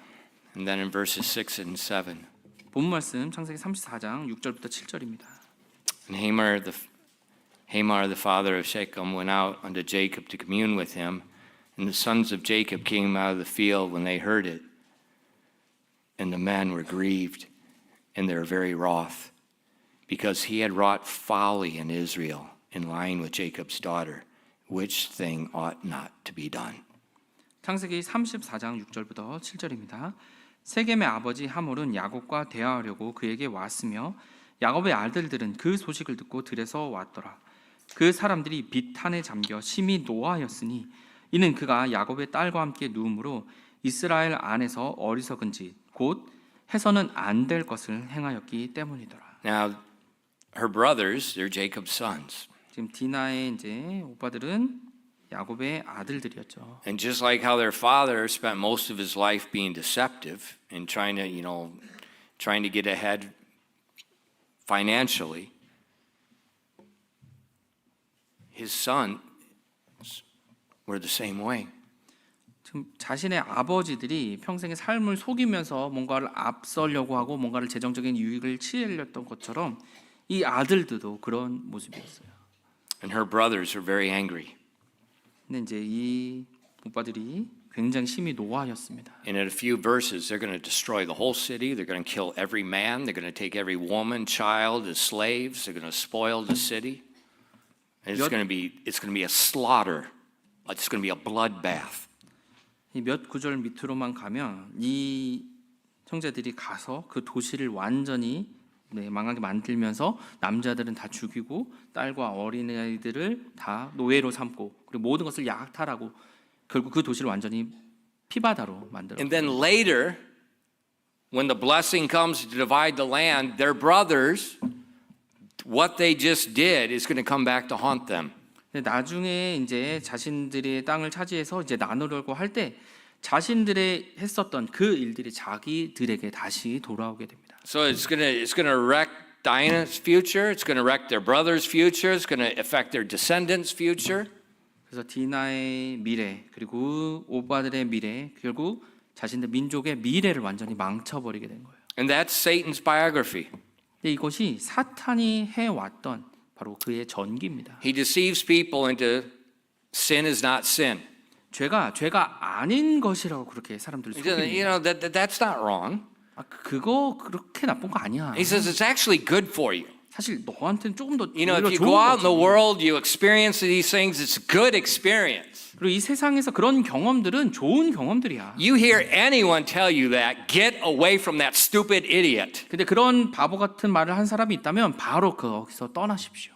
And then in verses 6 and 7, 본 말씀 창세기 34장 6절부터 7절입니다. and Hamor, the father of Shechem, went out unto Jacob to commune with him. And the sons of Jacob came out of the field when they heard it. And the men were grieved, and they were very wroth, because he had wrought folly in Israel in lying with Jacob's daughter, which thing ought not to be done. 창세기 34장 6절부터 7절입니다. 세겜의 아버지 하몰은 야곱과 대화하려고 그에게 왔으며 야곱의 아들들은 그 소식을 듣고 들에서 왔더라. 그 사람들이 비탄에 잠겨 심히 노하였으니 이는 그가 야곱의 딸과 함께 누움으로 이스라엘 안에서 어리석은 짓 곧 해서는 안 될 것을 행하였기 때문이더라. Now, her brothers, they're Jacob's sons. 지금 디나의 이제 오빠들은 야곱의 아들들이었죠. And just like how their father spent most of his life being deceptive and trying to get ahead financially, his sons were the same way. 지금 자신의 아버지들이 평생의 삶을 속이면서 뭔가를 앞서려고 하고 뭔가를 재정적인 유익을 취하려던 것처럼 이 아들들도 그런 모습이었어요. And her brothers were very angry. 근데 이제 이 오빠들이 굉장히 심히 노하였습니다. And in a few verses, they're going to destroy the whole city. They're going to kill every man. They're going to take every woman, child as slaves. They're going to spoil the city. And it's going to be a slaughter. It's going to be a bloodbath. 이 몇 구절 밑으로만 가면 이 형제들이 가서 그 도시를 완전히 망하게 만들면서 남자들은 다 죽이고 딸과 어린아이들을 다 노예로 삼고 그리고 모든 것을 약탈하고 결국 그 도시를 완전히 피바다로 만들어. And then later, when the blessing comes to divide the land, their brothers, what they just did is going to come back to haunt them. 나중에 이제 자신들의 땅을 차지해서 이제 나누려고 할 때 자신들의 했었던 그 일들이 자기들에게 다시 돌아오게 됩니다. So it's going to wreck Dinah's future. It's going to wreck their brother's future. It's going to affect their descendants' future. 그래서 디나의 미래 그리고 오빠들의 미래 결국 자신들 민족의 미래를 완전히 망쳐버리게 된 거예요. And that's Satan's biography. 근데 이것이 사탄이 해왔던 바로 그의 전기입니다. He deceives people into sin is not sin. 죄가 아닌 것이라고 그렇게 사람들을 속입니다. That's not wrong. 그거 그렇게 나쁜 거 아니야. He says it's actually good for you. 사실 너한테는 조금 더 If 오히려 you 좋은 go out in the 거지. world, you experience these things, it's a good experience. 그리고 이 세상에서 그런 경험들은 좋은 경험들이야. You hear anyone tell you that, get away from that stupid idiot. 근데 그런 바보 같은 말을 한 사람이 있다면 바로 거기서 떠나십시오.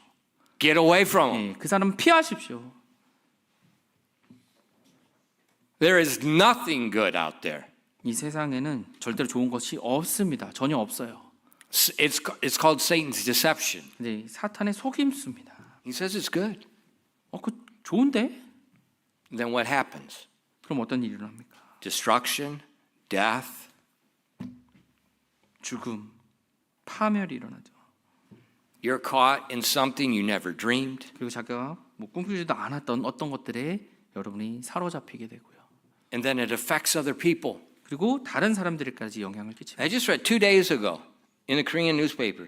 Get away from him. 그 사람 피하십시오. There is nothing good out there. 이 세상에는 절대로 좋은 것이 없습니다. 전혀 없어요. It's called Satan's deception. 근데 사탄의 속임수입니다. He says it's good. 그 좋은데? Then what happens? 그럼 어떤 일이 일어납니까? Destruction, death. 죽음, 파멸이 일어나죠. You're caught in something you never dreamed. 그리고 자기가 꿈꾸지도 않았던 어떤 것들에 여러분이 사로잡히게 되고요. And then it affects other people. 그리고 다른 사람들에게까지 영향을 끼칩니다. I just read 2 days ago in the Korean newspaper.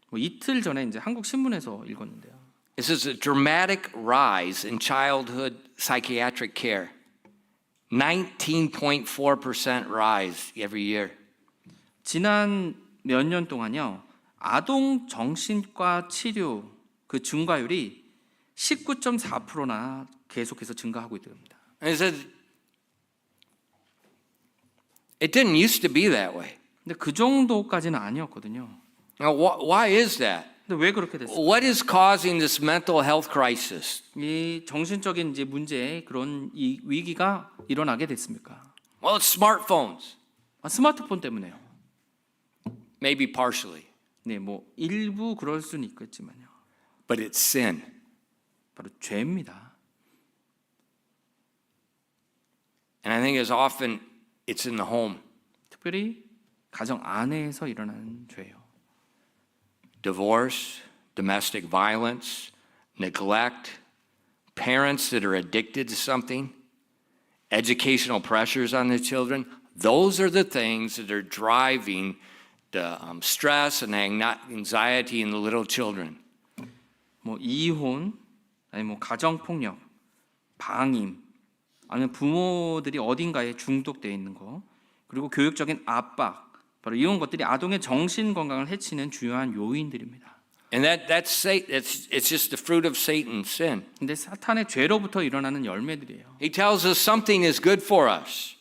뭐 이틀 전에 이제 한국 신문에서 읽었는데요. This is a dramatic rise in childhood psychiatric care. 19.4% rise every year. 지난 몇 년 동안요. 아동 정신과 치료 그 증가율이 19.4%나 계속해서 증가하고 있답니다. And it said, it didn't used to be that way. 근데 그 정도까지는 아니었거든요. Now, why is that? 근데 왜 그렇게 됐어요? What is causing this mental health crisis? 이 정신적인 이제 문제에 그런 이 위기가 일어나게 됐습니까? Well, it's smartphones, 스마트폰 때문에요. maybe partially, 네, 뭐 일부 그럴 수는 있겠지만요. but it's sin. 바로 죄입니다. And I think as often it's in the home. 특별히 가정 안에서 일어나는 죄예요. Divorce, domestic violence, neglect, parents that are addicted to something, educational pressures on their children. Those are the things that are driving the stress and anxiety in the little children. 뭐 이혼, 아니 뭐 가정 폭력, 방임, 아니면 부모들이 어딘가에 중독되어 있는 거, 그리고 교육적인 압박, 바로 이런 것들이 아동의 정신 건강을 해치는 주요한 요인들입니다. And it's just the fruit of Satan's sin. 근데 사탄의 죄로부터 일어나는 열매들이에요. He tells us something is good for us.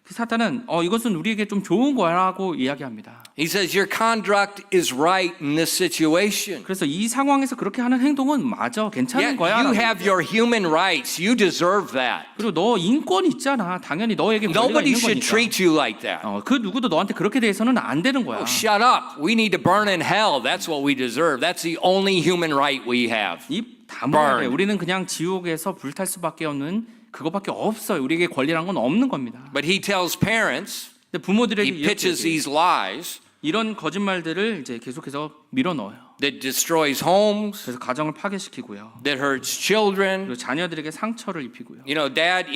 그 사탄은 이것은 우리에게 좀 좋은 거라고 이야기합니다. He says your conduct is right in this situation. 그래서 이 상황에서 그렇게 하는 행동은 맞아, 괜찮은 Yeah, 거야. you have your human rights. You deserve that. 그리고 너 인권 있잖아. 당연히 너에게 권리가 Nobody 있는 should 거니까. treat you like that. 그 누구도 너한테 그렇게 대해서는 안 되는 거야. Oh, shut up. We need to burn in hell. That's what we deserve. That's the only human right we have. 입 다물어야 돼. burn. 우리는 그냥 지옥에서 불탈 수밖에 없는 그거밖에 없어요. 우리에게 권리란 건 없는 겁니다. But he tells parents, 근데 부모들에게 he pitches these lies 이런 거짓말들을 이제 계속해서 밀어 넣어요. that destroys homes, 그래서 가정을 파괴시키고요. that hurts children. 그리고 자녀들에게 상처를 입히고요. You know, dad,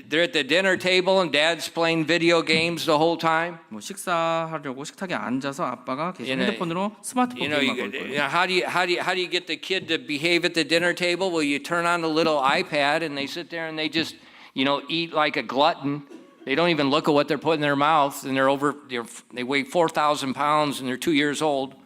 they're at the dinner table and dad's playing video games the whole time. 뭐 식사하려고 식탁에 앉아서 아빠가 계속 You know, 핸드폰으로 스마트폰 You know, 게임하고 있고요. how do you get the kid to behave at the dinner table? Well, you turn on the little iPad and they sit there and they just, eat like a glutton. They don't even look at what they're putting in their mouth, and they weigh 4,000 pounds and they're 2 years old.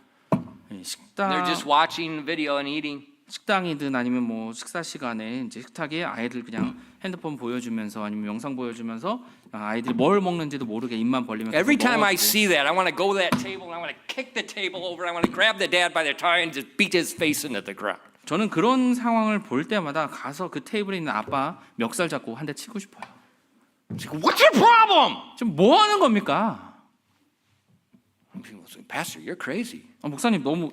They're just watching video and eating. 식당이든 아니면 뭐 식사 시간에 이제 식탁에 아이들 그냥 핸드폰 보여주면서 아니면 영상 보여주면서 아이들이 뭘 먹는지도 모르게 입만 벌리면서 Every time I 먹어주고. see that, I want to go to that table and I want to kick the table over. I want to grab the dad by the tie and just beat his face into the ground. 저는 그런 상황을 볼 때마다 가서 그 테이블에 있는 아빠 멱살 잡고 한 대 치고 싶어요. What's your problem? 지금 뭐 하는 겁니까? People say, Pastor, you're crazy. 목사님 너무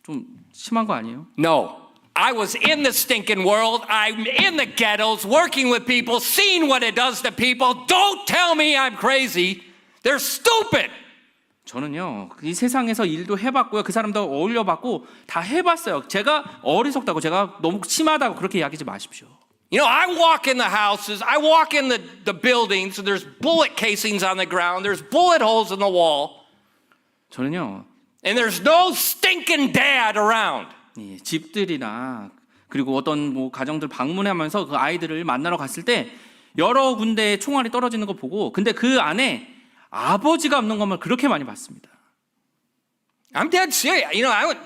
좀 심한 거 아니에요? No. I was in the stinking world. I'm in the ghettos, working with people, seeing what it does to people. Don't tell me I'm crazy. They're stupid. 저는요 이 세상에서 일도 해봤고요 그 사람도 어울려봤고 다 해봤어요. 제가 어리석다고 제가 너무 심하다고 그렇게 이야기하지 마십시오. I walk in the houses, I walk in the buildings, and there's bullet casings on the ground, there's bullet holes in the wall, 저는요 and there's no stinking dad around. 이 집들이나 그리고 어떤 뭐 가정들 방문하면서 그 아이들을 만나러 갔을 때 여러 군데에 총알이 떨어지는 거 보고 근데 그 안에 아버지가 없는 것만 그렇게 많이 봤습니다. I'm dead serious.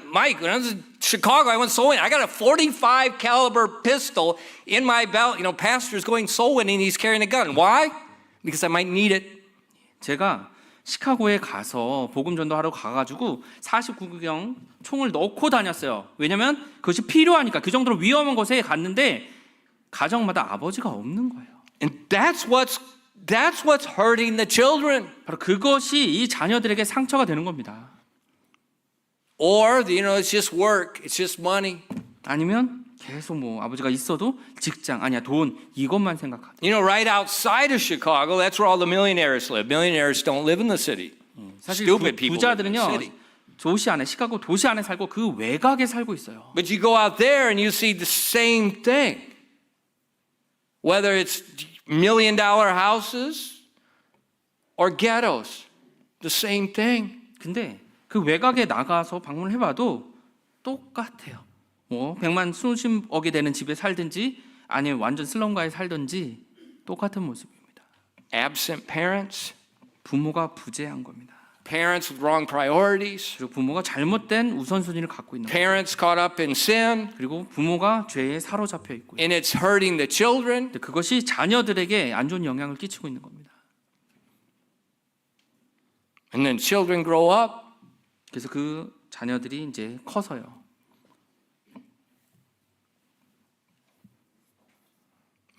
Mike, when I was in Chicago, I went soul winning. I got a 45 caliber pistol in my belt. Pastor's going soul winning. He's carrying a gun. Why? Because I might need it. 제가 시카고에 가서 복음 전도하러 가가지고 49구경 총을 넣고 다녔어요. 왜냐면 그것이 필요하니까 그 정도로 위험한 곳에 갔는데 가정마다 아버지가 없는 거예요. And that's what's hurting the children. 바로 그것이 이 자녀들에게 상처가 되는 겁니다. Or, it's just work, it's just money. 아니면 계속 뭐 아버지가 있어도 직장 아니야 돈 이것만 생각하다. Right outside of Chicago, that's where all the millionaires live. Millionaires don't live in the city. 사실 Stupid people live in the 부자들은요 city. 도시 안에 시카고 도시 안에 살고 그 외곽에 살고 있어요. But you go out there and you see the same thing. Whether it's $1 million houses or ghettos. The same thing. 근데 그 외곽에 나가서 방문을 해봐도 똑같아요. 뭐 100만 수십억이 되는 집에 살든지 아니면 완전 슬럼가에 살든지 똑같은 모습입니다. Absent parents, 부모가 부재한 겁니다. parents with wrong priorities, 그리고 부모가 잘못된 우선순위를 갖고 있는 거예요. parents caught up in sin, 그리고 부모가 죄에 사로잡혀 있고요. and it's hurting the children. 근데 그것이 자녀들에게 안 좋은 영향을 끼치고 있는 겁니다. And then children grow up, 그래서 그 자녀들이 이제 커서요.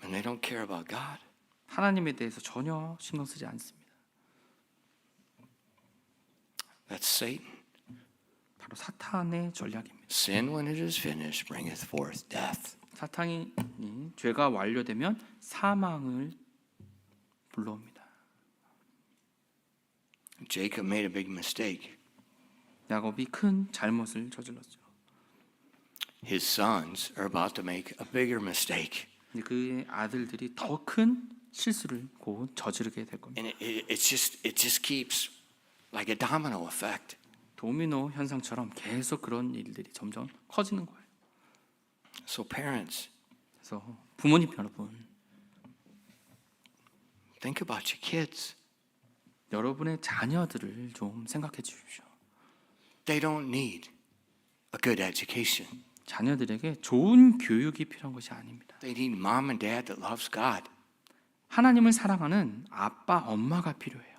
and they don't care about God. 하나님에 대해서 전혀 신경 쓰지 않습니다. That's Satan. 바로 사탄의 전략입니다. Sin, when it is finished, bringeth forth death. 사탄이 죄가 완료되면 사망을 불러옵니다. Jacob made a big mistake. 야곱이 큰 잘못을 저질렀죠. His sons are about to make a bigger mistake. 근데 그의 아들들이 더 큰 실수를 곧 저지르게 될 겁니다. And it just keeps like a domino effect. 도미노 현상처럼 계속 그런 일들이 점점 커지는 거예요. So parents, 그래서 부모님 여러분, think about your kids. 여러분의 자녀들을 좀 생각해 주십시오. They don't need a good education. 자녀들에게 좋은 교육이 필요한 것이 아닙니다. They need mom and dad that loves God. 하나님을 사랑하는 아빠, 엄마가 필요해요.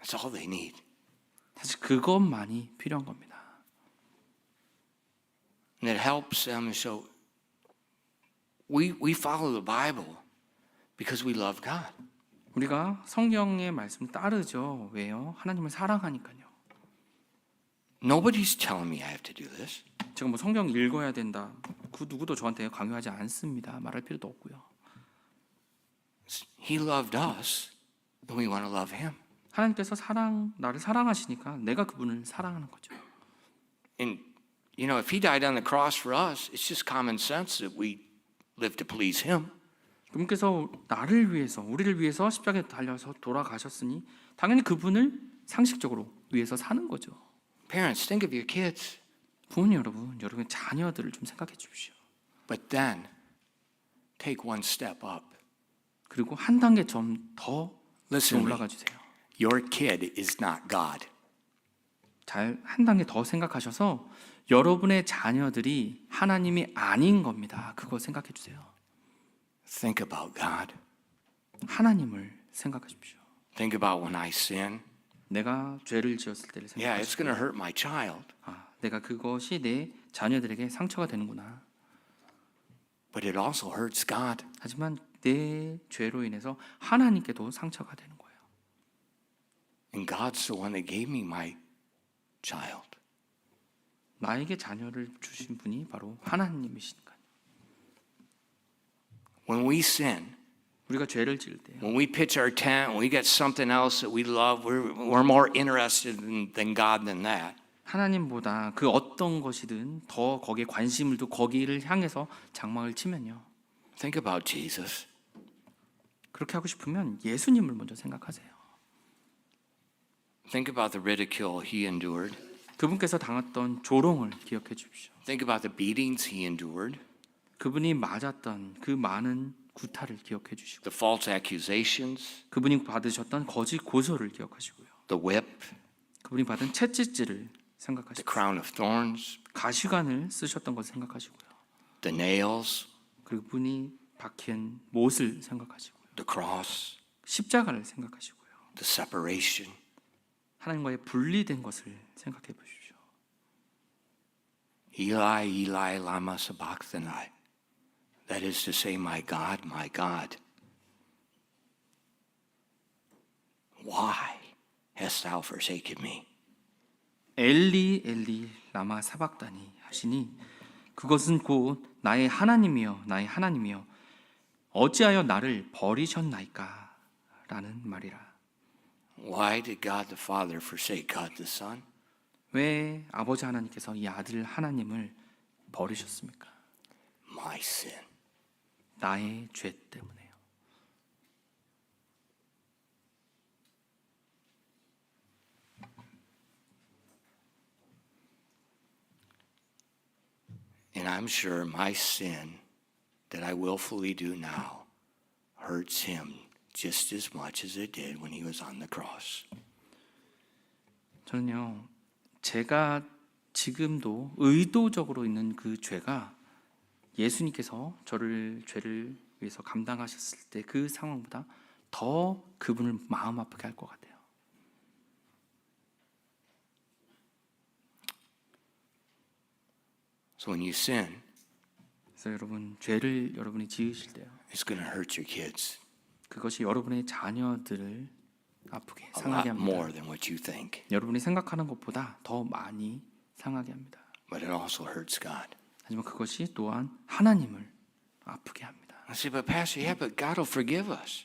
That's all they need. 사실 그것만이 필요한 겁니다. And it helps them. So we follow the Bible because we love God. 우리가 성경의 말씀을 따르죠. 왜요? 하나님을 사랑하니까요. Nobody's telling me I have to do this. 제가 뭐 성경 읽어야 된다. 그 누구도 저한테 강요하지 않습니다. 말할 필요도 없고요. He loved us, and we want to love Him. 하나님께서 나를 사랑하시니까 내가 그분을 사랑하는 거죠. And you know, if He died on the cross for us, it's just common sense that we live to please Him. 그분께서 나를 위해서, 우리를 위해서 십자가에 달려서 돌아가셨으니 당연히 그분을 상식적으로 위해서 사는 거죠. Parents, think of your kids. 부모님 여러분, 여러분의 자녀들을 좀 생각해 주십시오. But then, take one step up. 그리고 한 단계 좀 더 Listen to me. 올라가 주세요. Your kid is not God. 잘 한 단계 더 생각하셔서 여러분의 자녀들이 하나님이 아닌 겁니다. 그거 생각해 주세요. Think about God. 하나님을 생각하십시오. Think about when I sin. 내가 죄를 지었을 때를 Yeah, it's 생각하십시오. going to hurt my child, 내가 그것이 내 자녀들에게 상처가 되는구나. but it also hurts God. 하지만 내 죄로 인해서 하나님께도 상처가 되는 거예요. And God's the one that gave me my child. 나에게 자녀를 주신 분이 바로 하나님이시니까요. When we sin, 우리가 죄를 지을 때 when we pitch our tent, when we get something else that we love, we're more interested than God than that. 하나님보다 그 어떤 것이든 더 거기에 관심을 두고 거기를 향해서 장막을 치면요. Think about Jesus. 그렇게 하고 싶으면 예수님을 먼저 생각하세요. Think about the ridicule He endured. 그분께서 당했던 조롱을 기억해 주십시오. Think about the beatings He endured, 그분이 맞았던 그 많은 구타를 기억해 주시고 the false accusations, 그분이 받으셨던 거짓 고소를 기억하시고요. the whip, 그분이 받은 채찍질을 the 생각하시고 crown of thorns, 가시관을 쓰셨던 것을 생각하시고요. the nails, 그분이 박힌 못을 생각하시고요. the cross, 십자가를 생각하시고요. the separation. 하나님과의 분리된 것을 생각해 보십시오. Eli, Eli, lama sabachthani. That is to say, my God, why hast thou forsaken me? 엘리 엘리 라마 사박다니 하시니 그것은 곧 나의 하나님이여 나의 하나님이여 어찌하여 나를 버리셨나이까 라는 말이라. Why did God the Father forsake God the Son? 왜 아버지 하나님께서 이 아들 하나님을 버리셨습니까? My sin. 나의 죄 때문에요. And I'm sure my sin that I willfully do now hurts him just as much as it did when he was on the cross. 저는요, 제가 지금도 의도적으로 있는 그 죄가 예수님께서 저를 죄를 위해서 감당하셨을 때 그 상황보다 더 그분을 마음 아프게 할 것 같아요. So when you sin, 그래서 여러분 죄를 여러분이 지으실 때요, it's going to hurt your kids 그것이 여러분의 자녀들을 아프게 a 상하게 lot 합니다. more than what you think. 여러분이 생각하는 것보다 더 많이 상하게 합니다. But it also hurts God. 하지만 그것이 또한 하나님을 아프게 합니다. I say, but Pastor, yeah, but God will forgive us.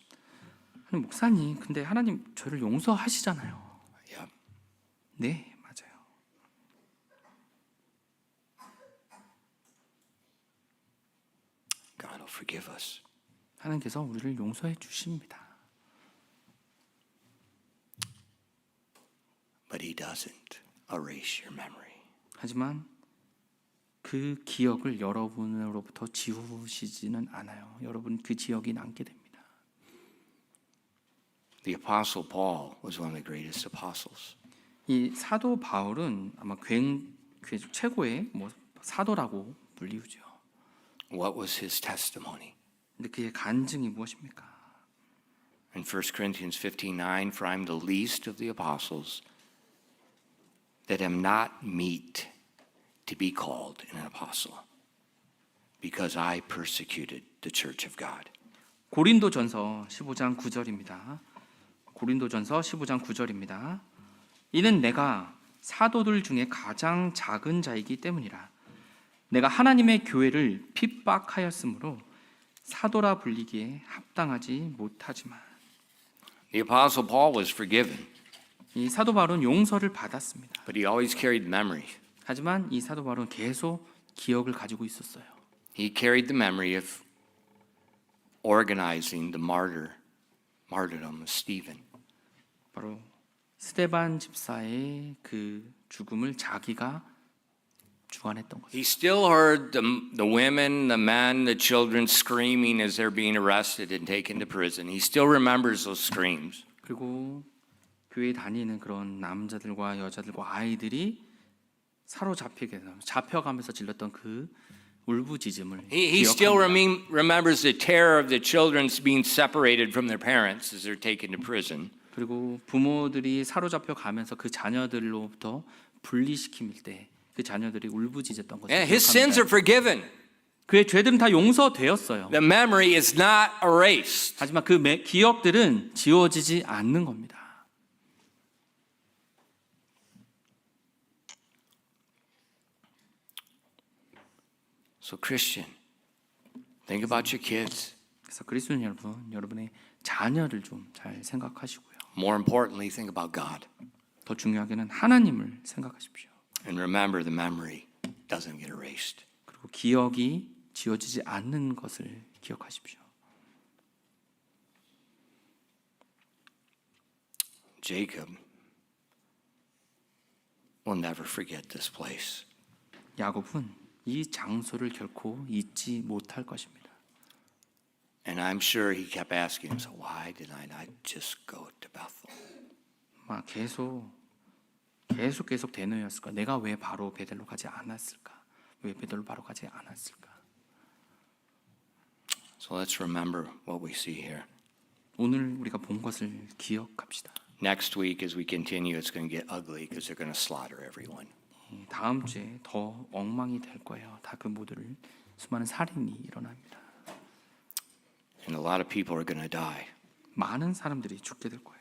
아니, 목사님, 근데 하나님 저를 용서하시잖아요. Yep. 네, 맞아요. God will forgive us. 하나님께서 우리를 용서해 주십니다. But he doesn't erase your memory. 하지만 그 기억을 여러분으로부터 지우시지는 않아요. 여러분 그 기억이 남게 됩니다. The Apostle Paul was one of the greatest apostles. 이 사도 바울은 아마 최고의 사도라고 불리우죠. What was his testimony? 근데 그의 간증이 무엇입니까? In 1 Corinthians 15:9, for I'm the least of the apostles, that am not meet to be called an apostle, because I persecuted the church of God. 고린도전서 15장 9절입니다. 고린도전서 15장 9절입니다. 이는 내가 사도들 중에 가장 작은 자이기 때문이라. 내가 하나님의 교회를 핍박하였으므로 사도라 불리기에 합당하지 못하지만. The apostle Paul was forgiven, 이 사도 바울은 용서를 받았습니다. but he always carried memory. 하지만 이 사도 바울은 계속 기억을 가지고 있었어요. He carried the memory of organizing the martyrdom of Stephen. 바로 스데반 집사의 그 죽음을 자기가 주관했던 거죠. He still heard the women, the men, the children screaming as they're being arrested and taken to prison. He still remembers those screams. 그리고 교회 다니는 그런 남자들과 여자들과 아이들이 잡혀가면서 질렀던 그 울부짖음을 He still 기억합니다. remembers the terror of the children being separated from their parents as they're taken to prison. 그리고 부모들이 사로잡혀 가면서 그 자녀들로부터 분리시킬 때 그 자녀들이 울부짖었던 것을 And his sins are 기억합니다. forgiven. 그의 죄들은 다 용서되었어요. The memory is not erased. 하지만 그 기억들은 지워지지 않는 겁니다. So Christian, think about your kids. 그래서 그리스도인 여러분, 여러분의 자녀를 좀 잘 생각하시고요. More importantly, think about God. 더 중요하게는 하나님을 생각하십시오. And remember, the memory doesn't get erased. 그리고 기억이 지워지지 않는 것을 기억하십시오. Jacob will never forget this place. 야곱은 이 장소를 결코 잊지 못할 것입니다. And I'm sure he kept asking himself, why did I not just go to Bethel? 막 계속 대노였을까? 내가 왜 바로 베델로 가지 않았을까? 왜 베델로 바로 가지 않았을까? So let's remember what we see here. 오늘 우리가 본 것을 기억합시다. Next week, as we continue, it's going to get ugly because they're going to slaughter everyone. 다음 주에 더 엉망이 될 거예요. 다 그 모두를 수많은 살인이 일어납니다. And a lot of people are going to die. 많은 사람들이 죽게 될 거예요.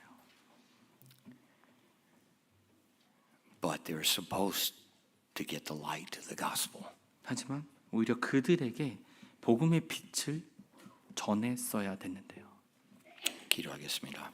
But they're supposed to get the light of the gospel. 하지만 오히려 그들에게 복음의 빛을 전했어야 됐는데요. 기도하겠습니다.